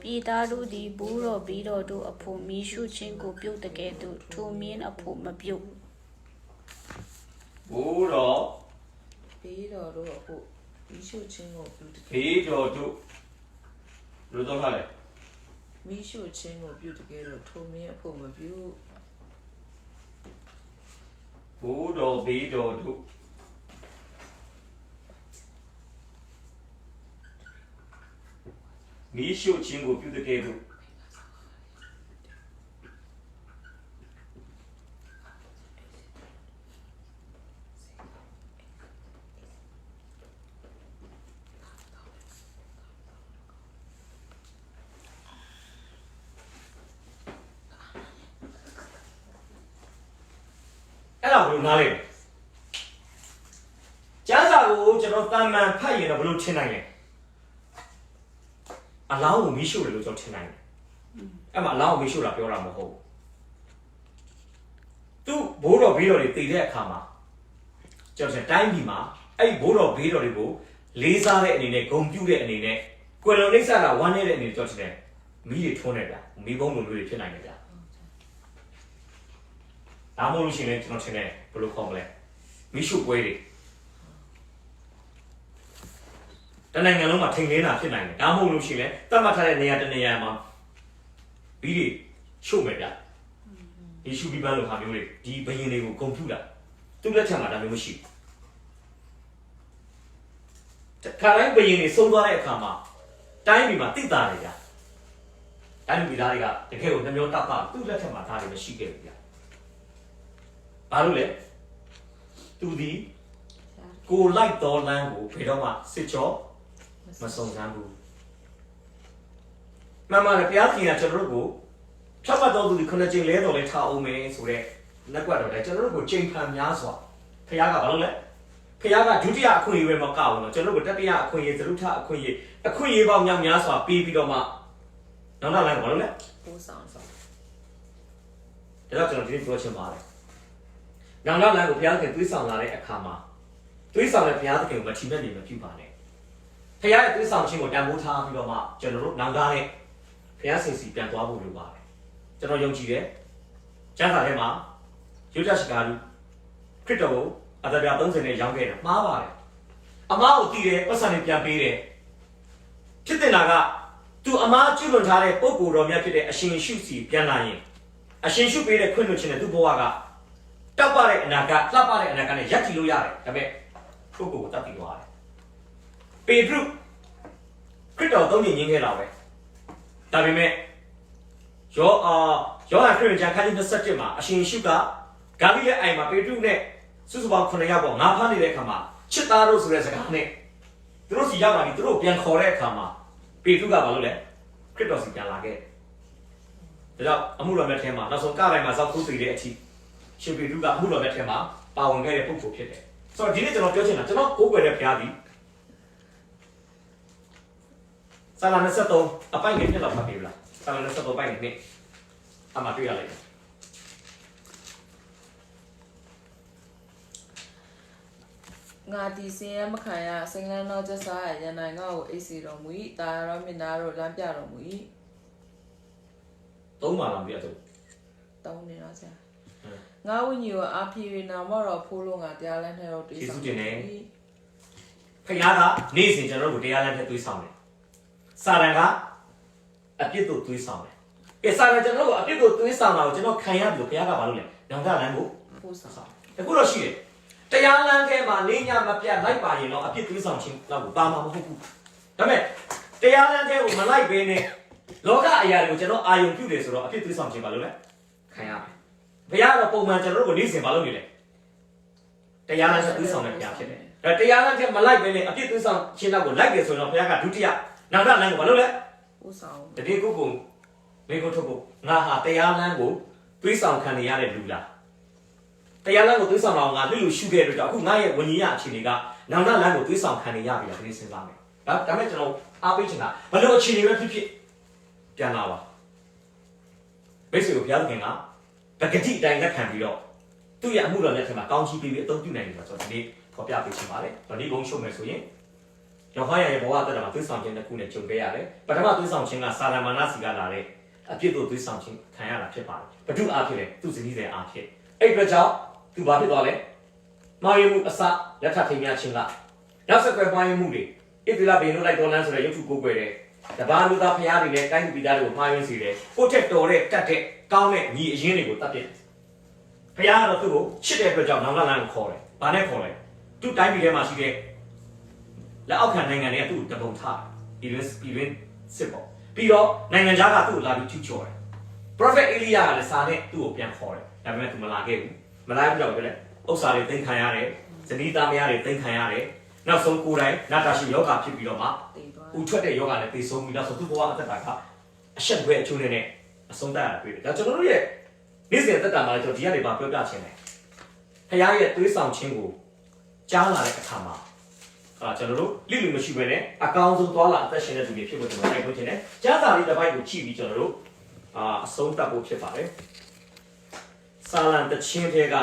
ပြည်သားတို့သည်ဘူးတော်ဘီတော်တို့အဖို့မီးရှုခြင်းကိုပြုတ်တကယ်သို့ထိုမင်းအဖို့မပြုတ်ဘူးတော်ဘီတော်တို့အဖို့မီးရှုခြင်းကိုပြုတ်တကယ်ဘီတော်တို့လို့တော့ခါလေမီးရှုခြင်းကိုပြုတ်တကယ်တော့ထိုမင်းအဖို့မပြုတ်ဘူးတော်ဘီတော်တို့မီးရှို့ခြင်းကိုပြုတဲ့ကဲ့သို့အဲ့ဒါဘယ်လိုနားလဲကျမ်းစာကိုကျွန်တော်တာမန်ဖတ်ရင်တော့ဘယ်လိုထင်နိုင်လဲအလောင်းကိုမီးရှို့တယ်လို့ကျွန်တော်ထင်နိုင်တယ်အဲ့မှာအလောင်းကိုမီးရှို့တာပြောတာမဟုတ်ဘူးသူဘိုးတော်ဘေးတော်တွေတည်တဲ့အခါမှာကျွန်တော်တိုင်းပြည်မှာအဲ့ဘိုးတော်ဘေးတော်တွေကိုလေးစားတဲ့အနေနဲ့ဂုဏ်ပြုတဲ့အနေနဲ့ကွယ်လွန်နှိမ့်ဆက်တာဝမ်းနေတဲ့အနေနဲ့ကျွန်တော်ထင်တယ်မီးတွေထွန်းနေဗျာမီးဘုံလိုမျိုးတွေဖြစ်နိုင်တယ်ဗျာဒါမှမဟုတ်လို့ရှိရင်ကျွန်တော်ထင်တယ်ဘယ်လိုခေါ်မလဲမီးရှို့ပွဲတွေတနိုင်ငံလုံးမှာထိန်နေတာဖြစ်နိုင်တယ်ဒါမှမဟုတ်လို့ရှိရင်တတ်မှတ်ထားတဲ့နေရာတစ်နေရာမှာဘီးတွေရှို့မယ်ဗျဒီရှုပြီးပန်းလိုဟာမျိုးတွေဒီဘယင်တွေကိုဂုံပြူတာသူ့လက်ထက်မှာဒါမျိုးမရှိဘူးခါတိုင်းဘယင်တွေဆုံးသွားတဲ့အခါမှာတိုင်းပြည်မှာတိတာတယ်ဗျတိုင်းပြည်သားတွေကတကယ်ကိုနှမျောတတ်တာသူ့လက်ထက်မှာဒါတွေမရှိခဲ့ဘူးဗျဘာလို့လဲသူဒီကိုလိုက်တော်လမ်းကိုဘယ်တော့မှစစ်ကြောမစုံစမ်းဘူးမမလည်းဘုရားခင်ကကျွန်တော်တို့ကိုဖြတ်မှတ်တော်သူဒီခုနှစ်ချိန်လဲတော်လဲထားအောင်မယ်ဆိုတော့လက်ကွက်တော်လဲကျွန်တော်တို့ကိုချိန်ခံများစွာဘုရားကဘာလို့လဲဘုရားကဒုတိယအခွင့်အရေးပဲမကောက်ဘူးနော်ကျွန်တော်တို့ကိုတတိယအခွင့်အရေးသရုထအခွင့်အရေးပေါင်းများစွာပေးပြီးတော့မှနောက်နောက်လိုက်ဘာလို့လဲပိုးဆောင်ဆောင်ဒါတော့ကျွန်တော်ဒီနေ့ပြောချင်ပါတယ်နောက်နောက်လိုက်ကိုဘုရားခင်သွေးဆောင်လာတဲ့အခါမှာသွေးဆောင်တဲ့ဘုရားသခင်ကိုမထီမဲ့နေမပြုပါနဲ့ဘုရားရဲ့သွေးဆောင်ခြင်းကိုတန်ဖိုးထားပြီးတော့မှကျွန်တော်တို့နောက်သားနဲ့ဘုရားဆင်စီပြန်သွားဖို့လိုပါတယ်ကျွန်တော်ယုံကြည်တယ်ကျမ်းစာထဲမှာယုဒရှကာလူ ခရစ်တော်ကိုအသက်ပြ30နဲ့ရောင်းခဲ့တယ်မှားပါတယ်အမားကိုတည်တယ်ပတ်စံနဲ့ပြန်ပေးတယ်ဖြစ်တဲ့နာကသူအမားကျွလွန်ထားတဲ့ပုံကိုယ်တော်မြတ်ဖြစ်တဲ့အရှင်ရှုစီပြန်လာရင်အရှင်ရှုပေးတဲ့ခွင့်လွှတ်ခြင်းနဲ့သူ့ဘဝကတောက်ပတဲ့အနာကလှပတဲ့အနာကနဲ့ရပ်တည်လို့ရတယ်ဒါပေမဲ့ပုဂ္ဂိုလ်ကိုတတ်ပြီးသွားတယ်ပေတရုခရစ်တော်သုံးညင်ခဲ့တာပဲဒါပေမဲ့ယောဟန်ခရစ်ယာန်ခန်းကြီး27မှာအရှင်ရှုကဂါလိလဲအိုင်မှာပေတရုနဲ့စုစုပေါင်း9ယောက်ပေါ့ငါးဖမ်းနေတဲ့အခါမှာချစ်သားတို့ဆိုတဲ့စကားနဲ့သူတို့စီရောက်လာပြီးသူတို့ပြန်ခေါ်တဲ့အခါမှာပေတရုကဘာလုပ်လဲခရစ်တော်စီပြန်လာခဲ့ဒါကြောင့်အမှုတော်မြတ်ထဲမှာနောက်ဆုံးကတိုင်းမှာဇောက်ထိုးသိတဲ့အထိရှင်ပေတရုကအမှုတော်မြတ်ထဲမှာပါဝင်ခဲ့တဲ့ပုဂ္ဂိုလ်ဖြစ်တယ်ဆိုတော့ဒီနေ့ကျွန်တော်ပြောချင်တာကျွန်တော်ကိုးကွယ်တဲ့ဘုရားသည်စာလ23အပိုင်ငယ်ပြလောက်ဖတ်ပြီလားစာလ23ပိုင်ငယ်နဲ့အမှတွေ့ရလိုက်ငါဒီစင်ရမခံရစိန်လန်းတော်ကျဆာရရန်နိုင်ငါ့ကိုအိတ်စီတော်မူ၏တာရောမြင်သားတို့လမ်းပြတော်မူ၏သုံးပါလားပြတ်တော့တောင်းနေတော့ဆရာငါဝိညာဉ်ကိုအားဖြည့်၍နာမတော်ဖိုးလုံးကတရားလမ်းထဲတော်တွေ့ဆောင်ဖခင်ကနေ့စဉ်ကျွန်တော်တို့တရားလမ်းထဲတွေ့ဆောင်တယ်စာရန်ကအပြစ်တို့တွေးဆောင်တယ်။ကဲစာရန်ကျွန်တော်တို့အပြစ်တို့တွေးဆောင်တာကိုကျွန်တော်ခံရပြီလို့ဘုရားကဘာလုပ်လဲ။နောင်တလမ်းကိုပို့ဆောင်။အခုတော့ရှိတယ်။တရားလမ်းထဲမှာနေညမပြတ်လိုက်ပါရင်တော့အပြစ်တွေးဆောင်ခြင်းတော့ကိုပါမှာမဟုတ်ဘူး။ဒါပေမဲ့တရားလမ်းထဲကိုမလိုက်ဘဲနဲ့လောကအရာတွေကိုကျွန်တော်အာယုံပြုတယ်ဆိုတော့အပြစ်တွေးဆောင်ခြင်းဘာလို့လဲ။ခံရမယ်။ဘုရားကတော့ပုံမှန်ကျွန်တော်တို့ကိုနေ့စဉ်ဘာလုပ်နေလဲ။တရားလမ်းထဲတွေးဆောင်တဲ့ဘုရားဖြစ်တယ်။ဒါတရားလမ်းထဲမလိုက်ဘဲနဲ့အပြစ်တွေးဆောင်ခြင်းတော့ကိုလိုက်တယ်ဆိုတော့ဘုရားကဒုတိယနောင်တလမ်းကိုဘာလုပ်လဲပို့ဆောင်တတိကုကုမေကုထုတ်ကိုငါဟာတရားလမ်းကိုတွေးဆောင်ခံနေရတဲ့လူလားတရားလမ်းကိုတွေးဆောင်အောင်ငါလူရှုခဲ့တဲ့တော့အခုငါရဲ့ဝิญญาအခြေအနေကနောင်တလမ်းကိုတွေးဆောင်ခံနေရပြီလားဒီစဉ်းစားမယ်ဒါပေမဲ့ကျွန်တော်အားပေးချင်တာဘယ်လိုအခြေအနေပဲဖြစ်ဖြစ်ပြန်လာပါမိတ်ဆွေကိုဘုရားသခင်ကပဂတိအတိုင်းလက်ခံပြီးတော့သူ့ရဲ့အမှုတော်နဲ့ထင်မှာကောင်းချီးပေးပြီးအသုံးပြုနိုင်တယ်ဆိုတော့ဒီနေ့ဖော်ပြပေးချင်ပါတယ်။ဒီဘုံရှုံမယ်ဆိုရင်ယောဟန်ရဲ့ဘဝအသက်တာမှာသွေးဆောင်ခြင်းတစ်ခုနဲ့ကြုံခဲ့ရတယ်။ပထမသွေးဆောင်ခြင်းကစာလမာနစီကလာတဲ့အပြစ်တို့သွေးဆောင်ခြင်းခံရတာဖြစ်ပါတယ်။ဘု து အားဖြင့်လေသူ့ဇနီးတဲ့အားဖြင့်အဲ့အတွက်ကြောင့်သူဘာဖြစ်သွားလဲ။မာယမှုအစလက်ထပ်ထိမ်းများခြင်းကနောက်ဆက်တွဲပွားရမှုတွေဣသရေလဘိနုလိုက်တော်လန်းဆိုတဲ့ရုပ်ထုကိုကိုွယ်တယ်။တပါးလူသားဖျားတွေနဲ့တိုင်းပြည်သားတွေကိုမှားယွင်းစေတယ်။ကိုယ့်ထက်တော်တဲ့တတ်တဲ့ကောင်းတဲ့ညီအရင်းတွေကိုတတ်ပြစ်။ဖျားကတော့သူ့ကိုချစ်တဲ့အတွက်ကြောင့်နောင်ကလန်းကိုခေါ်တယ်။ဘာနဲ့ခေါ်လဲ။သူ့တိုင်းပြည်ထဲမှာရှိတဲ့လက်အောက်ခံနိုင်ငံတွေကသူ့တပုံထားပြည်တွင်းစစ်ပေါ့ပြီးတော့နိုင်ငံခြားကသူ့ကိုလာပြီးချူချော်တယ် Prophet Elijah ကလည်းစာနဲ့သူ့ကိုပြန်ခေါ်တယ်ဒါပေမဲ့သူမလာခဲ့ဘူးမလာဘူးတော့ပြောတယ်ဥစ္စာတွေသိမ်းခံရတယ်ဇနီးသားမယားတွေသိမ်းခံရတယ်နောက်ဆုံးကိုယ်တိုင်နာတာရှိယောဂဖြစ်ပြီးတော့မှဦးထွက်တဲ့ယောဂနဲ့သေဆုံးပြီးတော့ဆိုသူ့ဘဝအသက်တာကအရှက်ွယ်အချိုးနဲ့အဆုံးသတ်ရတာတွေ့တယ်ဒါကျွန်တော်တို့ရဲ့နေ့စဉ်အသက်တာမှာကျွန်တော်ဒီကနေပါပြောပြခြင်းတယ်ဖခင်ရဲ့သွေးဆောင်ခြင်းကိုကြားလာတဲ့အခါမှာကျွန်တော်တို့လိလူမရှိဘဲနဲ့အကောင်းဆုံးသွားလာအသက်ရှင်တဲ့သူတွေဖြစ်ဖို့ကျွန်တော်တိုက်တွန်းခြင်းနဲ့ကျမ်းစာလေးတစ်ပိုက်ကိုကြည့်ပြီးကျွန်တော်တို့အဆုံးသတ်ဖို့ဖြစ်ပါတယ်။စာလံတစ်ချင်းတွေက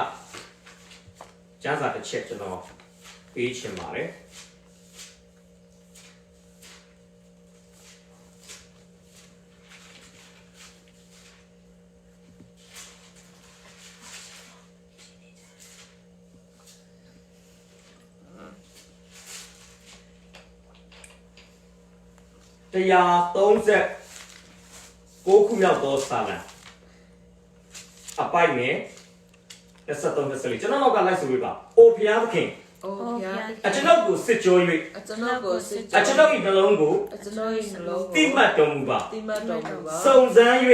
ကျမ်းစာတစ်ချက်ကျွန်တော်ပေးချင်ပါတယ်။139ခုမြောက်သောစာလံအပိုင်နဲ့23ကျွန်တော်ကလိုက်ဆိုပြပါအိုဖျားသခင်အိုဖျားအကျွန်ုပ်ကိုစစ်ကြော၍အကျွန်ုပ်ကိုစစ်ကြောအကျွန်ုပ်၏နှလုံးကိုအကျွန်ုပ်၏နှလုံးကိုတိမှတ်တော်မူပါတိမှတ်တော်မူပါစုံစမ်း၍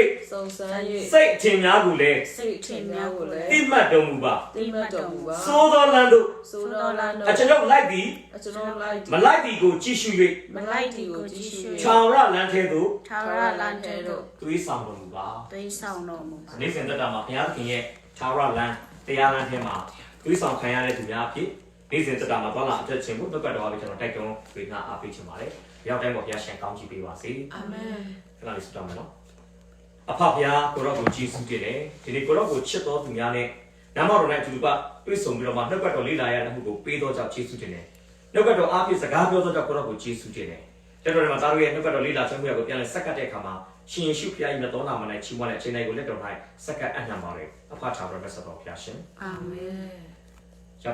စိတ်အထင်များကိုလည်းစိတ်အထင်များကိုလည်းတိမှတ်တော်မူပါတိမှတ်တော်မူပါသို့သောလမ်းသို့သို့သောလမ်းသို့အကျွန်ုပ်လိုက်သည်အကျွန်ုပ်လိုက်မလိုက်သည်ကိုကြည့်ရှု၍မလိုက်သည်ကိုကြည့်ရှု၍ခြာရလမ်းထဲသို့ခြာရလမ်းထဲသို့သွေးဆောင်တော်မူပါသွေးဆောင်တော်မူပါနေ့စဉ်သက်တာမှာဘုရားသခင်ရဲ့ခြာရလမ်းတရားလမ်းထဲမှာသွေးဆောင်ခံရတဲ့သူများအဖြစ်နေ့စဉ်သက်တာမှာသွားလာအသက်ရှင်ဖို့နှုတ်ကတော်အားဖြင့်ကျွန်တော်တိုက်တွန်းပေးနာအားပေးချင်ပါတယ်။ရောက်တိုင်းပေါ်ဘုရားရှင်ကောင်းချီးပေးပါစေ။အာမင်။ခဏလေးဆုတောင်းမယ်နော်။အဖဘုရားကိုရောကိုကျေးဇူးတင်တယ်။ဒီနေ့ကိုရောကိုချစ်တော်သူများနဲ့နမတော်နဲ့အတူတူကတွေ့ဆုံပြီးတော့မှနှုတ်ကတော်လေးလာရတဲ့မှုကိုပေးတော်ကြောင့်ကျေးဇူးတင်တယ်။နှုတ်ကတော်အားဖြင့်စကားပြောတော်ကြောင့်ကိုရောကိုကျေးဇူးတင်တယ်။တဲ့တော်တွေမှာသားတို့ရဲ့နှုတ်ကတော်လေးလာခြင်းမှုကိုပြန်လဲဆက်ကတ်တဲ့အခါမှာရှင်ယေရှုဖခင်၏မြတ်တော်နာမ၌ချီးမွမ်းတဲ့အချိန်တိုင်းကိုလက်တော်၌ဆက်ကတ်အနှံပါတယ်။အဖထာဝရဘက်ဆက်တော်ဖခင်ရှင်။အာမင်။